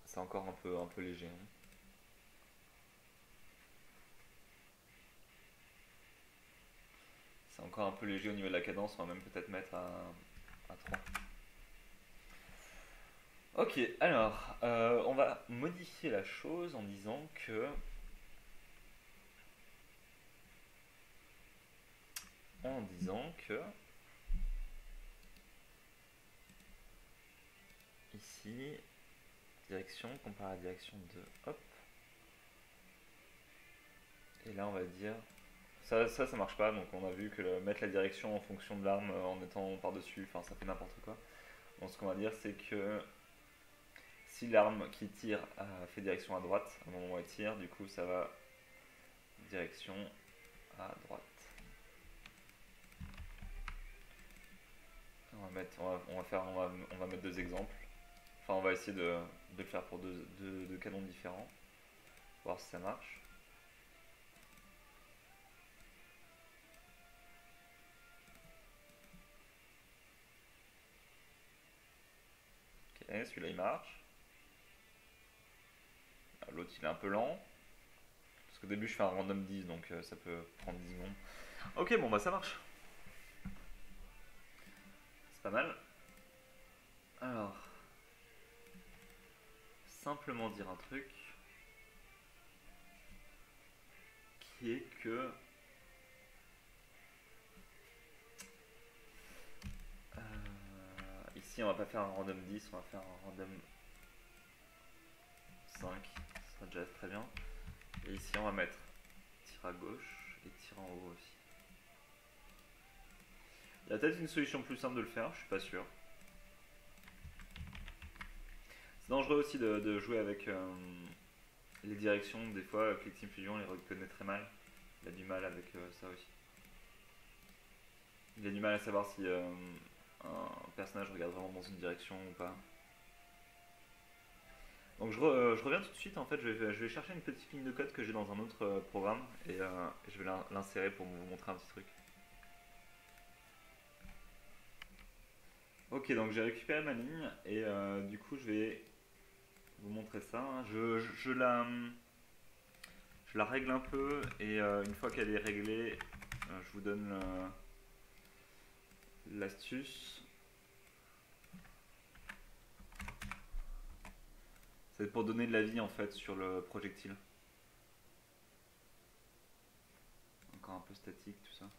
c'est encore un peu léger, hein. C'est encore un peu léger au niveau de la cadence, on va même peut-être mettre à 3. Ok, alors, on va modifier la chose en disant que ici, direction comparé à la direction de hop. Et là, on va dire ça marche pas. Donc, on a vu que mettre la direction en fonction de l'arme en étant par-dessus, enfin, ça fait n'importe quoi. Donc, ce qu'on va dire, c'est que si l'arme qui tire fait direction à droite, au moment où elle tire, du coup, ça va direction à droite. On va mettre deux exemples. Enfin, on va essayer de le faire pour deux canons différents. Voir si ça marche. Ok, celui-là il marche. L'autre il est un peu lent. Parce qu'au début je fais un random 10, donc ça peut prendre 10 secondes. Ok, bon bah ça marche. C'est pas mal. Alors, simplement dire un truc qui est que ici on va pas faire un random 10, on va faire un random 5, ça sera déjà très bien. Et ici on va mettre tir à gauche et tir en haut aussi. Il y a peut-être une solution plus simple de le faire, je suis pas sûr. C'est dangereux aussi de jouer avec les directions. Des fois, Click Team Fusion il reconnaît très mal. Il a du mal avec ça aussi. Il a du mal à savoir si un personnage regarde vraiment dans une direction ou pas. Donc je reviens tout de suite, en fait je vais chercher une petite ligne de code que j'ai dans un autre programme et je vais l'insérer pour vous montrer un petit truc. Ok, donc j'ai récupéré ma ligne et du coup je vais vous montrer ça. Je Je la règle un peu et une fois qu'elle est réglée, je vous donne l'astuce. C'est pour donner de la vie en fait sur le projectile. Encore un peu statique tout ça.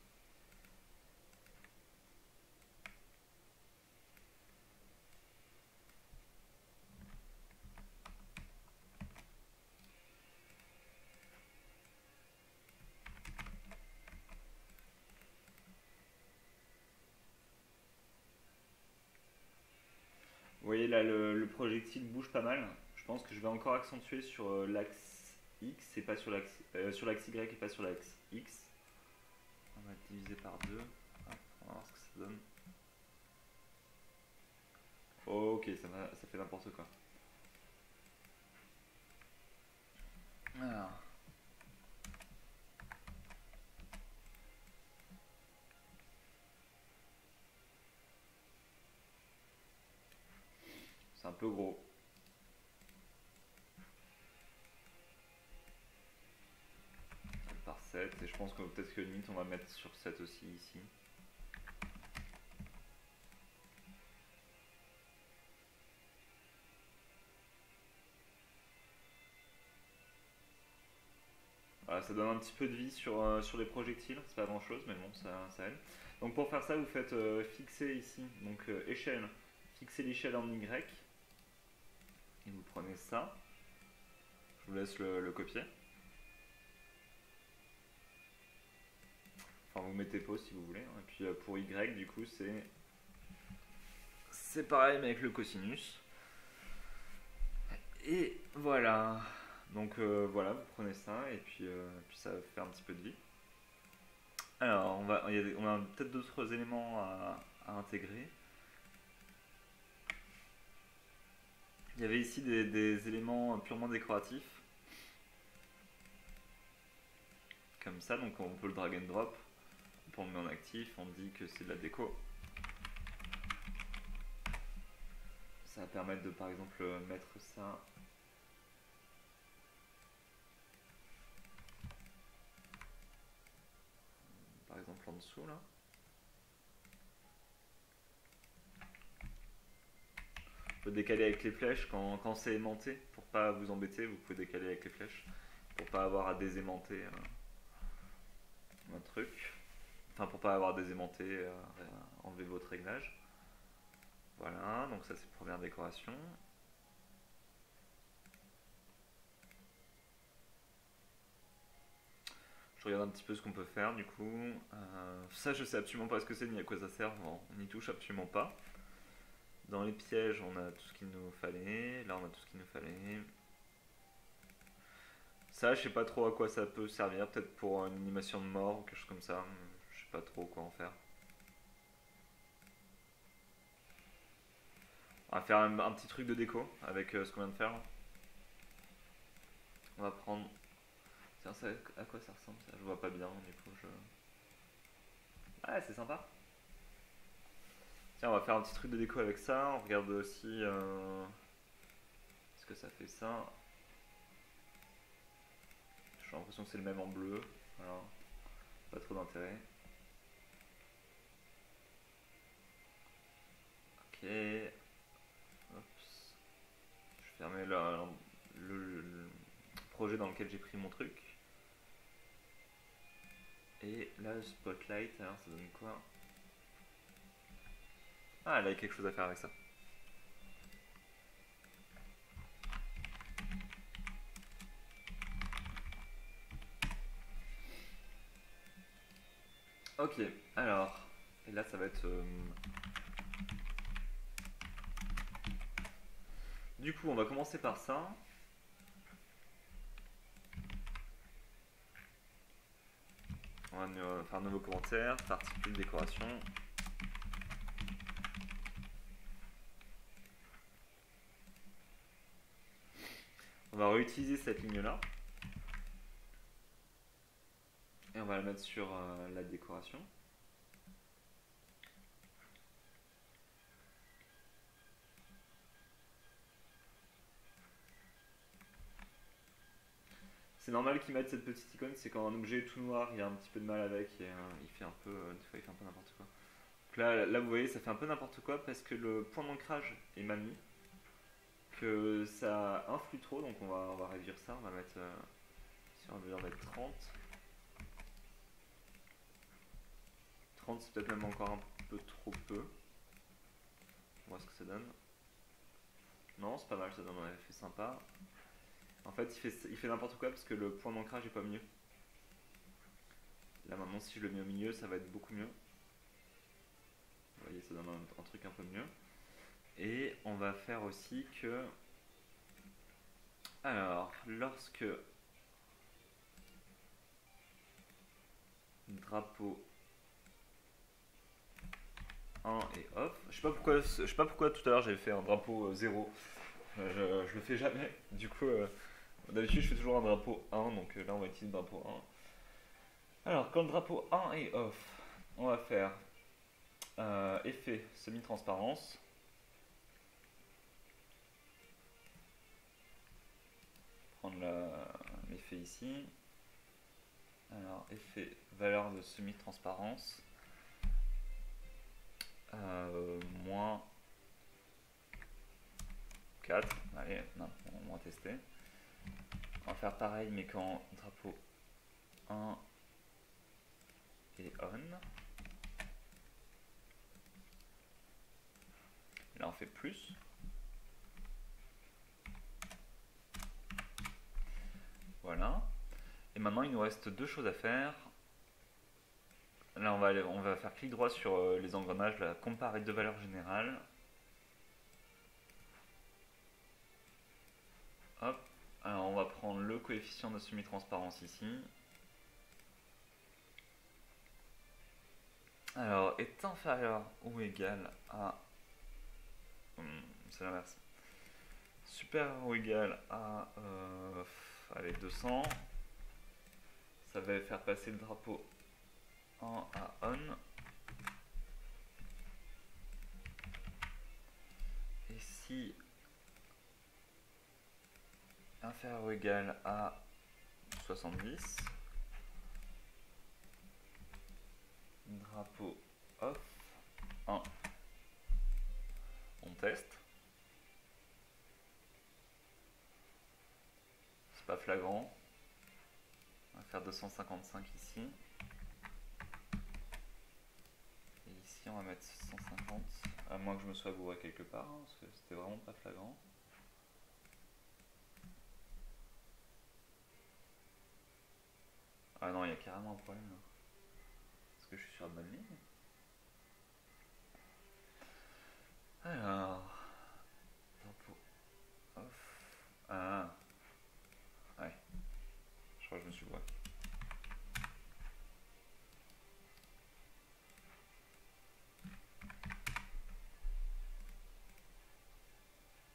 Vous voyez là le projectile bouge pas mal. Je pense que je vais encore accentuer sur l'axe X et pas sur l'axe Y et pas sur l'axe X. On va diviser par 2. Hop, on va voir ce que ça donne. Ok, ça fait n'importe quoi. Alors. C'est un peu gros. Par 7 et je pense que peut-être que limite on va mettre sur 7 aussi ici. Voilà, ça donne un petit peu de vie sur les projectiles, c'est pas grand chose mais bon ça aide. Donc pour faire ça vous faites fixer ici, donc échelle, fixer l'échelle en Y et vous prenez ça. Je vous laisse le copier. Enfin vous mettez pause si vous voulez. Et puis pour Y du coup c'est pareil mais avec le cosinus. Et voilà. Donc voilà, vous prenez ça et puis ça va faire un petit peu de vie. Alors on a peut-être d'autres éléments à intégrer. Il y avait ici des éléments purement décoratifs. Comme ça, donc on peut le drag and drop. On le met en actif, on dit que c'est de la déco. Ça va permettre de par exemple mettre ça. Par exemple en dessous là. On peut décaler avec les flèches quand c'est aimanté. Pour pas vous embêter, vous pouvez décaler avec les flèches. Pour pas avoir à désaimanter un truc. Enfin pour pas avoir à désaimanter, enlever votre réglage. Voilà, donc ça c'est la première décoration. Je regarde un petit peu ce qu'on peut faire du coup. Ça je sais absolument pas ce que c'est ni à quoi ça sert. Bon, on n'y touche absolument pas. Dans les pièges on a tout ce qu'il nous fallait. Là on a tout ce qu'il nous fallait. Ça je sais pas trop à quoi ça peut servir. Peut-être pour une animation de mort ou quelque chose comme ça. Je sais pas trop quoi en faire. On va faire un petit truc de déco avec ce qu'on vient de faire. On va prendre. Tiens, ça, à quoi ça ressemble ça? Je vois pas bien du coup. Ah, c'est sympa. Tiens, on va faire un petit truc de déco avec ça. On regarde aussi ce que ça fait ça. J'ai l'impression que c'est le même en bleu. Voilà. Pas trop d'intérêt. Ok. Oups. Je vais fermer le projet dans lequel j'ai pris mon truc. Et là, le spotlight, alors ça donne quoi? Ah, là, il y a quelque chose à faire avec ça. Ok, alors, et là ça va être... Du coup, on va commencer par ça. On va faire un nouveau commentaire, particule décoration. On va réutiliser cette ligne-là. Et on va la mettre sur la décoration. C'est normal qu'ils mettent cette petite icône, c'est quand un objet est tout noir, il y a un petit peu de mal avec et il fait un peu, des fois il fait un peu n'importe quoi. Donc là, vous voyez, ça fait un peu n'importe quoi parce que le point d'ancrage est mal mis, que ça influe trop, donc on va réduire ça, on va mettre, si on veut mettre 30. 30 c'est peut-être même encore un peu trop peu. On voit ce que ça donne. Non, c'est pas mal, ça donne un effet sympa. En fait, il fait n'importe quoi parce que le point d'ancrage est pas mieux. Là maintenant, si je le mets au milieu, ça va être beaucoup mieux. Vous voyez, ça donne un truc un peu mieux. Et on va faire aussi que... Alors, lorsque drapeau 1 est off, je sais pas pourquoi tout à l'heure j'avais fait un drapeau 0. Je le fais jamais. Du coup, d'habitude je fais toujours un drapeau 1, donc là on va utiliser le drapeau 1. Alors, quand le drapeau 1 est off, on va faire effet semi-transparence. Prendre l'effet ici. Alors, effet valeur de semi-transparence. Moins 4. Allez, non, on va tester. On va faire pareil, mais quand drapeau 1 est on. Là, on fait plus. Voilà. Et maintenant, il nous reste deux choses à faire. Là, on va faire clic droit sur les engrenages, là, comparer deux valeurs générales. Hop. Alors, on va prendre le coefficient de semi-transparence ici. Alors, est inférieur ou égal à... c'est l'inverse. Supérieur ou égal à... allez, 200. Ça va faire passer le drapeau 1 à on. Et si inférieur ou égal à 70, drapeau off 1. On teste. C'est pas flagrant. On va faire 255 ici. Et ici on va mettre 150. À moins que je me sois bourré quelque part, hein, parce que c'était vraiment pas flagrant. Ah non, il y a carrément un problème là. Est-ce que je suis sur la bonne ligne? Alors, drapeau off. Ah, ouais. Je crois que je me suis bourré.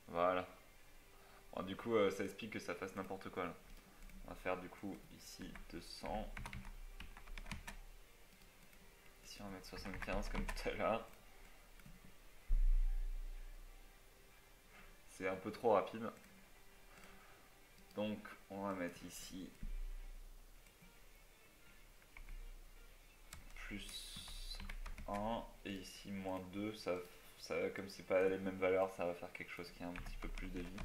Voilà. Bon, du coup, ça explique que ça fasse n'importe quoi là. On va faire du coup ici 200. Ici on va mettre 75 comme tout à l'heure. C'est un peu trop rapide. Donc on va mettre ici plus 1 et ici moins 2. Comme c'est pas les mêmes valeurs, ça va faire quelque chose qui a un petit peu plus de vie.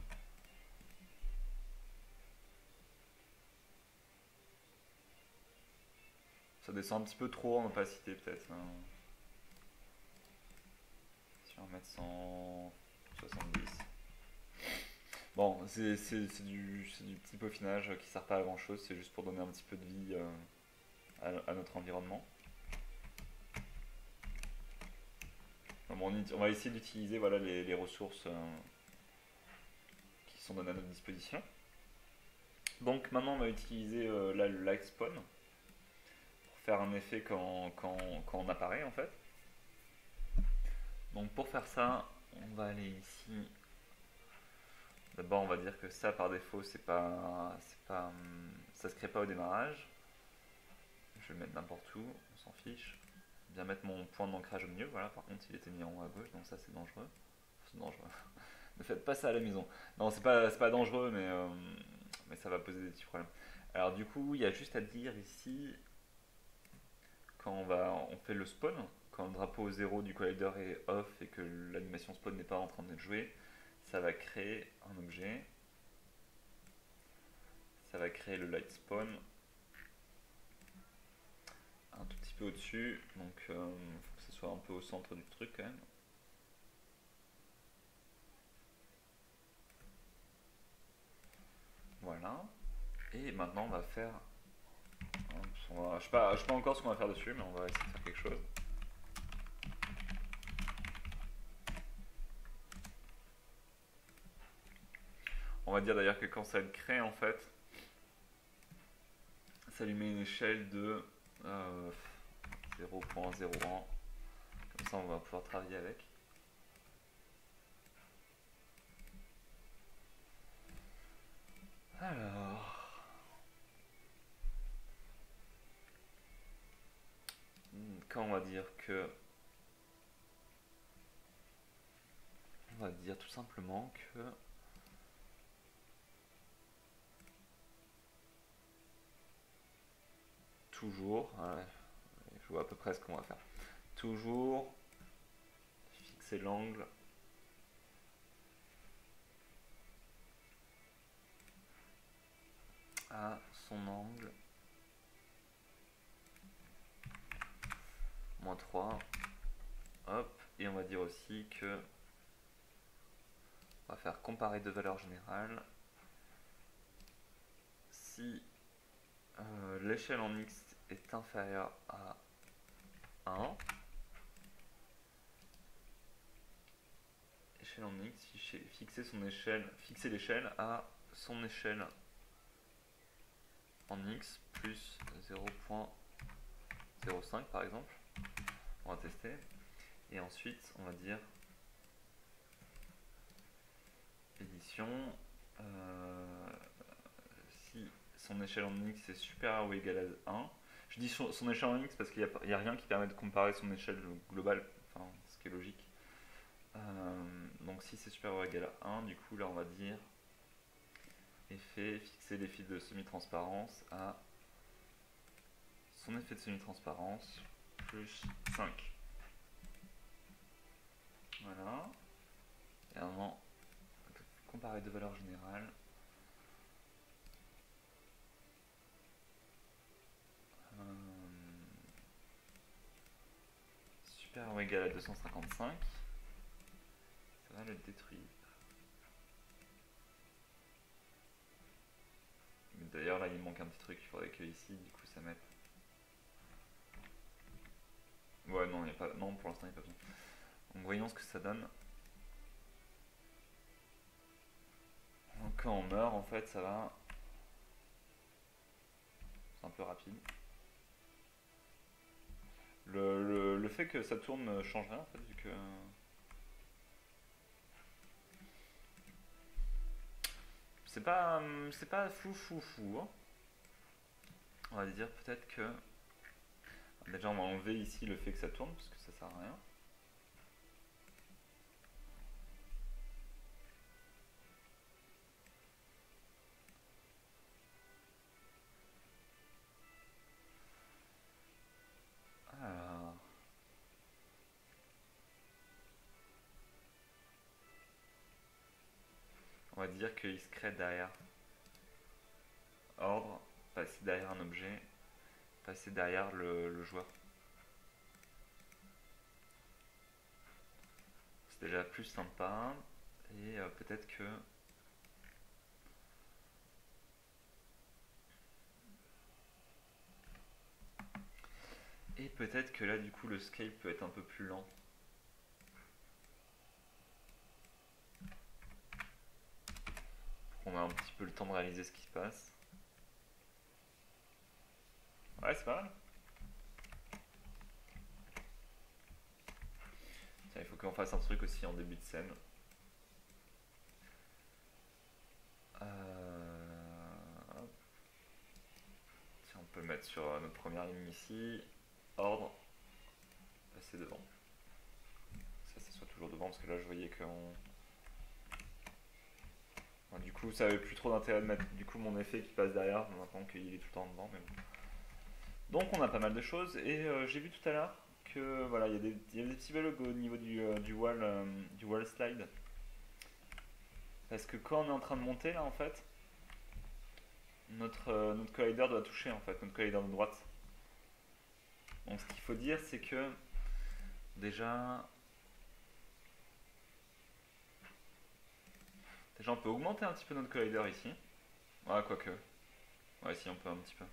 Ça descend un petit peu trop en opacité peut-être. Hein. Si on va mettre 170. Bon, c'est du petit peaufinage qui sert pas à grand chose, c'est juste pour donner un petit peu de vie à notre environnement. Bon, on va essayer d'utiliser voilà, les ressources qui sont données à notre disposition. Donc maintenant on va utiliser là, le light spawn pour faire un effet quand on apparaît en fait. Donc pour faire ça, on va aller ici. D'abord on va dire que ça par défaut ça se crée pas au démarrage. Je vais le mettre n'importe où, on s'en fiche. Bien mettre mon point d'ancrage au milieu, voilà, par contre il était mis en haut à gauche, donc ça c'est dangereux. C'est dangereux. Ne faites pas ça à la maison. Non, c'est pas dangereux, mais ça va poser des petits problèmes. Alors du coup, il y a juste à dire ici, quand on fait le spawn, quand le drapeau 0 du collider est off et que l'animation spawn n'est pas en train d'être jouée, ça va créer un objet, ça va créer le light spawn un tout petit peu au-dessus, donc il faut que ce soit un peu au centre du truc quand même. Voilà. Et maintenant on va faire... je sais pas encore ce qu'on va faire dessus, mais on va essayer de faire quelque chose. On va dire d'ailleurs que quand ça le crée en fait, ça lui met une échelle de 0.01. Comme ça on va pouvoir travailler avec. Alors... Quand on va dire que... On va dire tout simplement que... Toujours... je vois à peu près ce qu'on va faire. Toujours fixer l'angle à son angle -3. Hop, et on va dire aussi que on va faire comparer deux valeurs générales. Si l'échelle en x est inférieure à 1, échelle en x, fixer l'échelle à son échelle en x plus 0.05 par exemple. On va tester. Et ensuite, on va dire édition. Si son échelle en x est supérieure ou égale à 1, je dis son échelle en x parce qu'il n'y a rien qui permet de comparer son échelle globale, enfin, ce qui est logique. Donc si c'est supérieur ou égal à 1, du coup là on va dire effet, fixer l'effet de semi-transparence à son effet de semi-transparence plus 5. Voilà. Et maintenant, on peut comparer deux valeurs générales. Supérieur ou égal à 255. Ça va le détruire. D'ailleurs là il manque un petit truc, il faudrait que ici du coup ça mette. Ouais non, il y a pas. Non, pour l'instant il n'y a pas besoin. Donc voyons ce que ça donne. Donc, quand on meurt en fait ça va. C'est un peu rapide. Le fait que ça tourne ne change rien en fait vu que. C'est pas fou. Hein. On va dire peut-être que. Déjà on va enlever ici le fait que ça tourne parce que ça sert à rien. Alors. On va dire qu'il se crée derrière ordre, passer derrière un objet, passer derrière le joueur. C'est déjà plus sympa et peut-être que là du coup le scale peut être un peu plus lent. Pour qu'on ait un petit peu le temps de réaliser ce qui se passe. Ouais, c'est pas mal. Tiens, il faut qu'on fasse un truc aussi en début de scène. Tiens, on peut le mettre sur notre première ligne ici. Ordre, passer devant. Ça soit toujours devant parce que là je voyais qu'on... Bon, du coup coup, ça avait plus trop d'intérêt de mettre du coup mon effet qui passe derrière, maintenant qu'il est tout le temps devant. Mais bon. Donc on a pas mal de choses, et j'ai vu tout à l'heure que voilà, il y a des petits bugs au niveau du wall slide. Parce que quand on est en train de monter là en fait, notre collider doit toucher en fait, notre collider de droite. Donc ce qu'il faut dire c'est que déjà on peut augmenter un petit peu notre collider ici. Ouais, quoique. Ouais, si on peut un petit peu.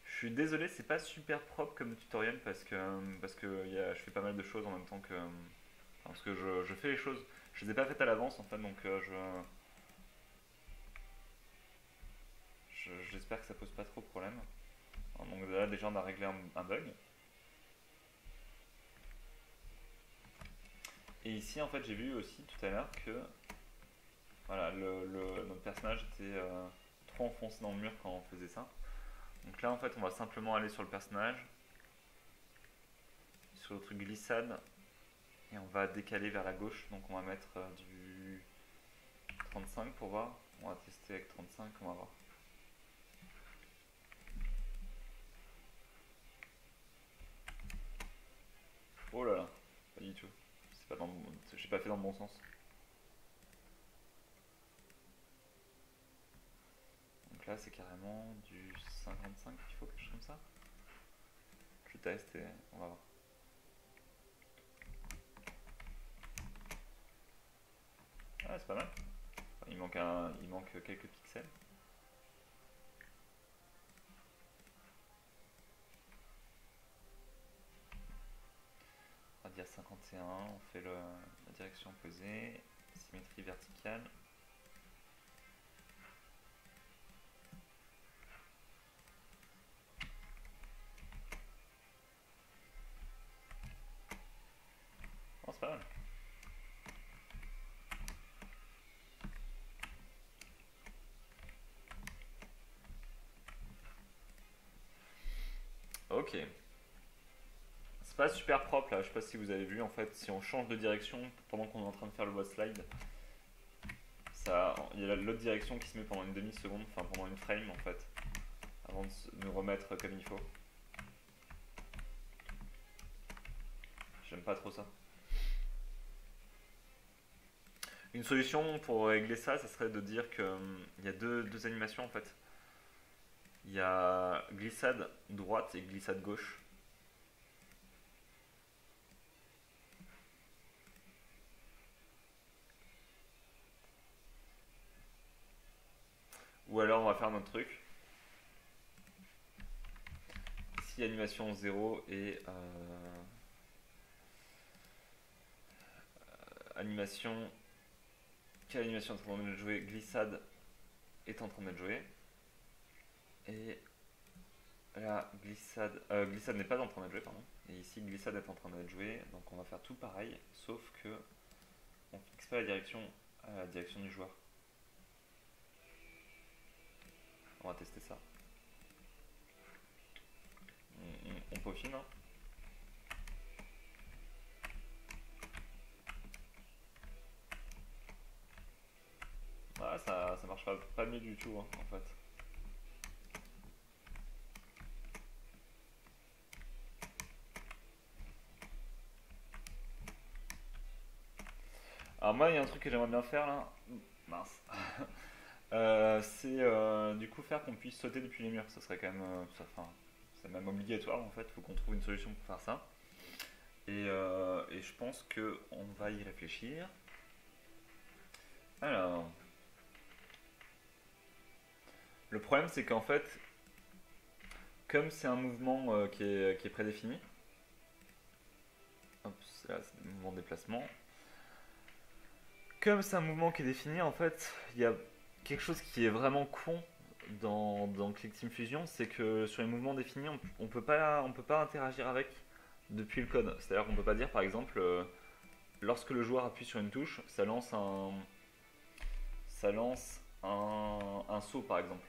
Je suis désolé, c'est pas super propre comme tutoriel parce que je fais pas mal de choses en même temps que. Parce que je fais les choses. Je les ai pas faites à l'avance en fait, donc j'espère que ça pose pas trop de problème. Donc là déjà on a réglé un bug. Et ici en fait j'ai vu aussi tout à l'heure que voilà, notre personnage était trop enfoncé dans le mur quand on faisait ça. Donc là en fait on va simplement aller sur le personnage, sur le truc glissade, et on va décaler vers la gauche. Donc on va mettre du 35 pour voir. On va tester avec 35, on va voir. Oh là là, pas du tout. J'ai pas fait dans le bon sens. Donc là c'est carrément du 55 qu'il faut, quelque chose comme ça. Je teste et on va voir. Ah, c'est pas mal. Enfin, il manque quelques pixels. On va dire 51, on fait la direction opposée, symétrie verticale. Oh, c'est pas mal. Ok. C'est pas super propre là, je sais pas si vous avez vu en fait, si on change de direction pendant qu'on est en train de faire le wall slide, il y a l'autre direction qui se met pendant une demi-seconde, enfin pendant une frame en fait, avant de nous remettre comme il faut. J'aime pas trop ça. Une solution pour régler ça, ça serait de dire qu'il y a deux animations en fait. Il y a glissade droite et glissade gauche. Ou alors on va faire notre truc. Ici animation 0 et animation. Quelle animation est en train de jouer? Glissade est en train d'être jouée. Et là, glissade n'est pas en train d'être jouée, pardon. Et ici, glissade est en train d'être jouée. Donc on va faire tout pareil, sauf que on fixe pas la direction à la direction du joueur. On va tester ça. On peaufine. Hein. Ouais, ça marche pas mieux du tout, hein, en fait. Alors moi, il y a un truc que j'aimerais bien faire là. Mince. C'est du coup faire qu'on puisse sauter depuis les murs. Ça serait quand même, c'est même obligatoire en fait. Il faut qu'on trouve une solution pour faire ça. Et je pense que on va y réfléchir. Alors, le problème c'est qu'en fait, comme c'est un mouvement qui est prédéfini, hop, là c'est le mouvement de déplacement. Comme c'est un mouvement qui est défini, en fait, il y a quelque chose qui est vraiment con dans Click Team Fusion, c'est que sur les mouvements définis, on peut pas interagir avec depuis le code. C'est-à-dire qu'on peut pas dire, par exemple, lorsque le joueur appuie sur une touche, ça lance un saut, par exemple.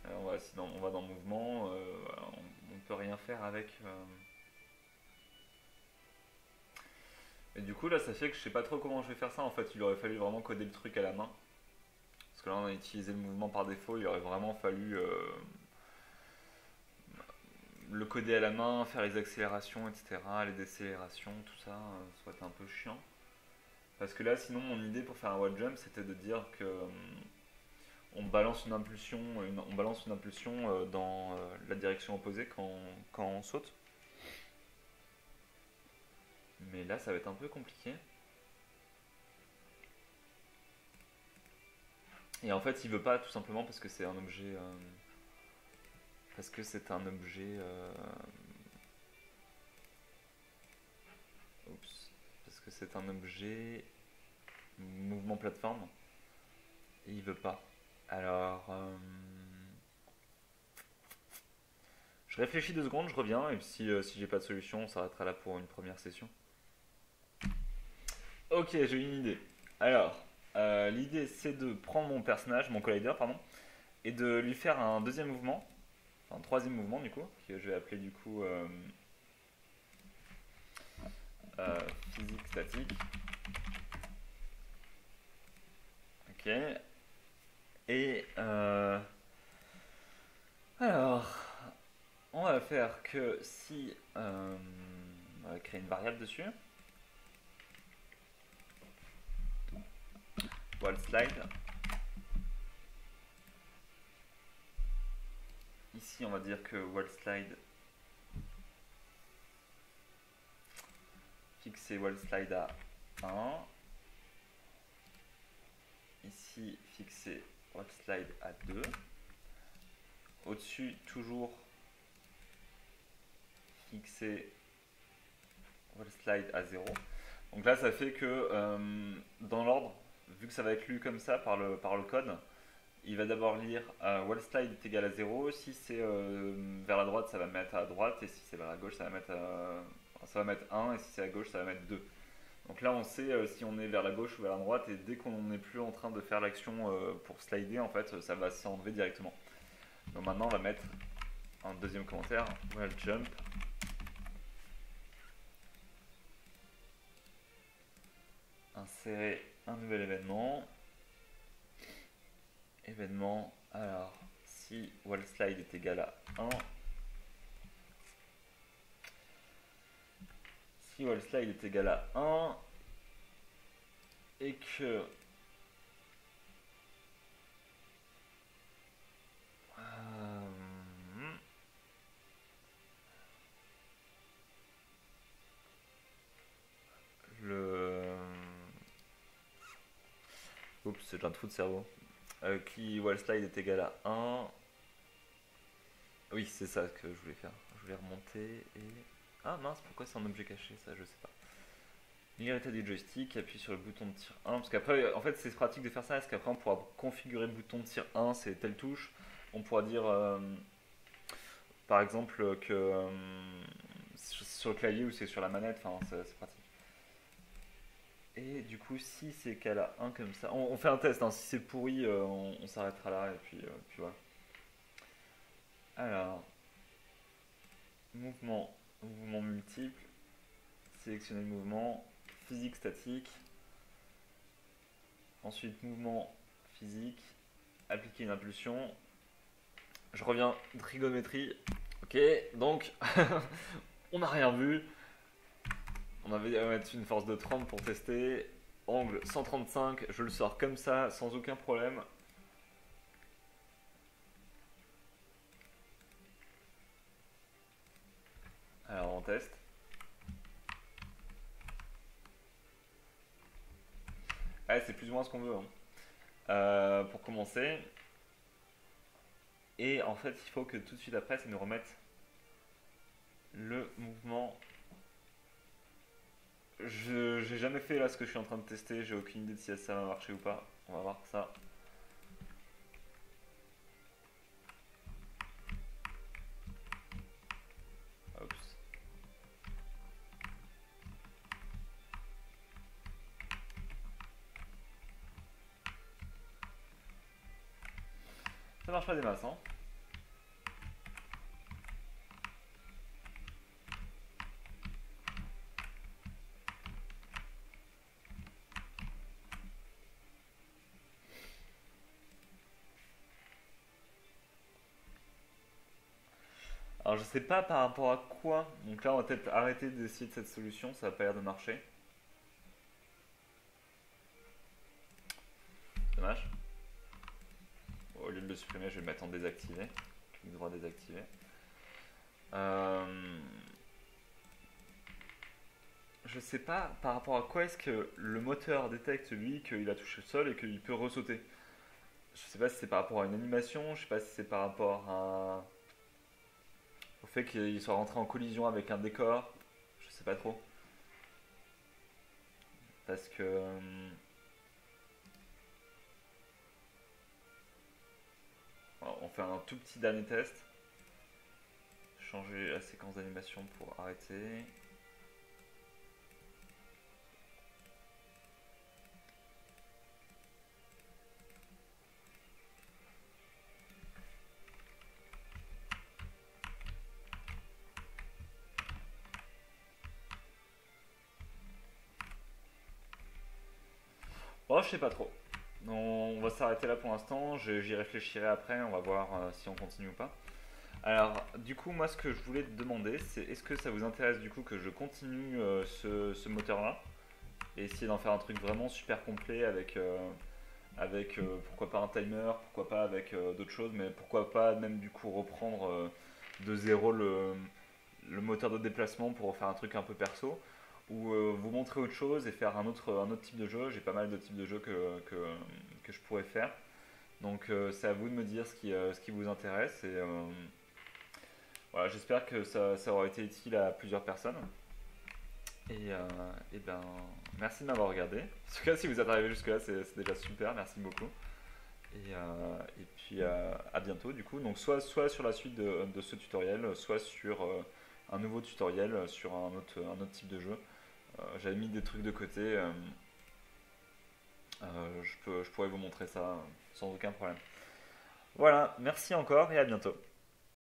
On va dans mouvement, on ne peut rien faire avec. Et du coup, là, ça fait que je sais pas trop comment je vais faire ça. En fait, il aurait fallu vraiment coder le truc à la main. Parce que là, on a utilisé le mouvement par défaut. Il aurait vraiment fallu le coder à la main, faire les accélérations, etc., les décélérations, tout ça. Ça aurait été un peu chiant. Parce que là, sinon, mon idée pour faire un wall jump, c'était de dire que on balance une impulsion, dans la direction opposée quand on saute. Mais là, ça va être un peu compliqué. Et en fait, il veut pas tout simplement parce que c'est un objet. Parce que c'est un objet. Oups. Parce que c'est un objet mouvement plateforme. Et il veut pas. Alors. Je réfléchis 2 secondes, je reviens. Et puis si j'ai pas de solution, on s'arrêtera là pour une première session. Ok, j'ai une idée. Alors, l'idée c'est de prendre mon personnage, mon collider, pardon, et de lui faire un deuxième mouvement, enfin un troisième mouvement du coup, que je vais appeler du coup physique statique. Ok. Et alors, on va faire que si on va créer une variable dessus. Wall slide. Ici, on va dire que wall slide fixer wall slide à 1. Ici, fixer wall slide à 2. Au-dessus, toujours fixer wall slide à 0. Donc là, ça fait que dans l'ordre, vu que ça va être lu comme ça par le code, il va d'abord lire wall slide est égal à 0. Si c'est vers la droite, ça va mettre à droite. Et si c'est vers la gauche, ça va mettre 1. Et si c'est à gauche, ça va mettre 2. Donc là, on sait si on est vers la gauche ou vers la droite. Et dès qu'on n'est plus en train de faire l'action pour slider, en fait, ça va s'enlever directement. Donc maintenant, on va mettre un deuxième commentaire, wall jump. Insérer un nouvel événement. Événement, alors si wall slide est égal à 1, si wall slide est égal à 1 et que oups, j'ai un trou de cerveau. Qui wall slide est égal à 1. Oui, c'est ça que je voulais faire. Je voulais remonter et... Ah mince, pourquoi c'est un objet caché, ça je sais pas. Minorité du joystick, appuie sur le bouton de tir 1. Parce qu'après, en fait, c'est pratique de faire ça. Parce qu'après, on pourra configurer le bouton de tir 1, c'est telle touche. On pourra dire, par exemple, que sur le clavier ou c'est sur la manette, enfin, c'est pratique. Et du coup, si c'est égal à 1 comme ça, on fait un test, hein. Si c'est pourri, on s'arrêtera là et puis voilà. Alors, mouvement multiple, sélectionner le mouvement, physique statique, ensuite mouvement physique, appliquer une impulsion. Je reviens, trigonométrie. Ok, donc on n'a rien vu. On avait à mettre une force de 30 pour tester. Angle 135, je le sors comme ça, sans aucun problème. Alors on teste. Ah, c'est plus ou moins ce qu'on veut, hein. Pour commencer. Et en fait, il faut que tout de suite après, ça nous remette le mouvement. J'ai jamais fait là ce que je suis en train de tester, j'ai aucune idée de si ça va marcher ou pas. On va voir ça. Oups. Ça marche pas des masses, hein. Alors je sais pas par rapport à quoi. Donc là on va peut-être arrêter d'essayer de cette solution, ça va pas l'air de marcher. Dommage. Au lieu de le supprimer, je vais le mettre en désactivé. Clic droit désactivé. Je sais pas par rapport à quoi est-ce que le moteur détecte lui qu'il a touché le sol et qu'il peut ressauter. Je sais pas si c'est par rapport à une animation, je sais pas si c'est par rapport au fait qu'il soit rentré en collision avec un décor. Je sais pas trop. Parce que on fait un tout petit dernier test. Changer la séquence d'animation pour arrêter. Oh, je sais pas trop. On va s'arrêter là pour l'instant. J'y réfléchirai après. On va voir si on continue ou pas. Alors, du coup, moi, ce que je voulais te demander, c'est est-ce que ça vous intéresse du coup que je continue ce moteur-là et essayer d'en faire un truc vraiment super complet avec pourquoi pas un timer, pourquoi pas avec d'autres choses, mais pourquoi pas même du coup reprendre de zéro le moteur de déplacement pour faire un truc un peu perso ou vous montrer autre chose et faire un autre type de jeu. J'ai pas mal de types de jeux que je pourrais faire. Donc c'est à vous de me dire ce qui vous intéresse et voilà, j'espère que ça aura été utile à plusieurs personnes. Et ben, merci de m'avoir regardé. En tout cas, si vous êtes arrivé jusque-là, c'est déjà super. Merci beaucoup. Et puis à bientôt du coup. Donc soit sur la suite de ce tutoriel, soit sur un nouveau tutoriel sur un autre type de jeu. J'avais mis des trucs de côté. Je pourrais vous montrer ça sans aucun problème. Voilà, merci encore et à bientôt.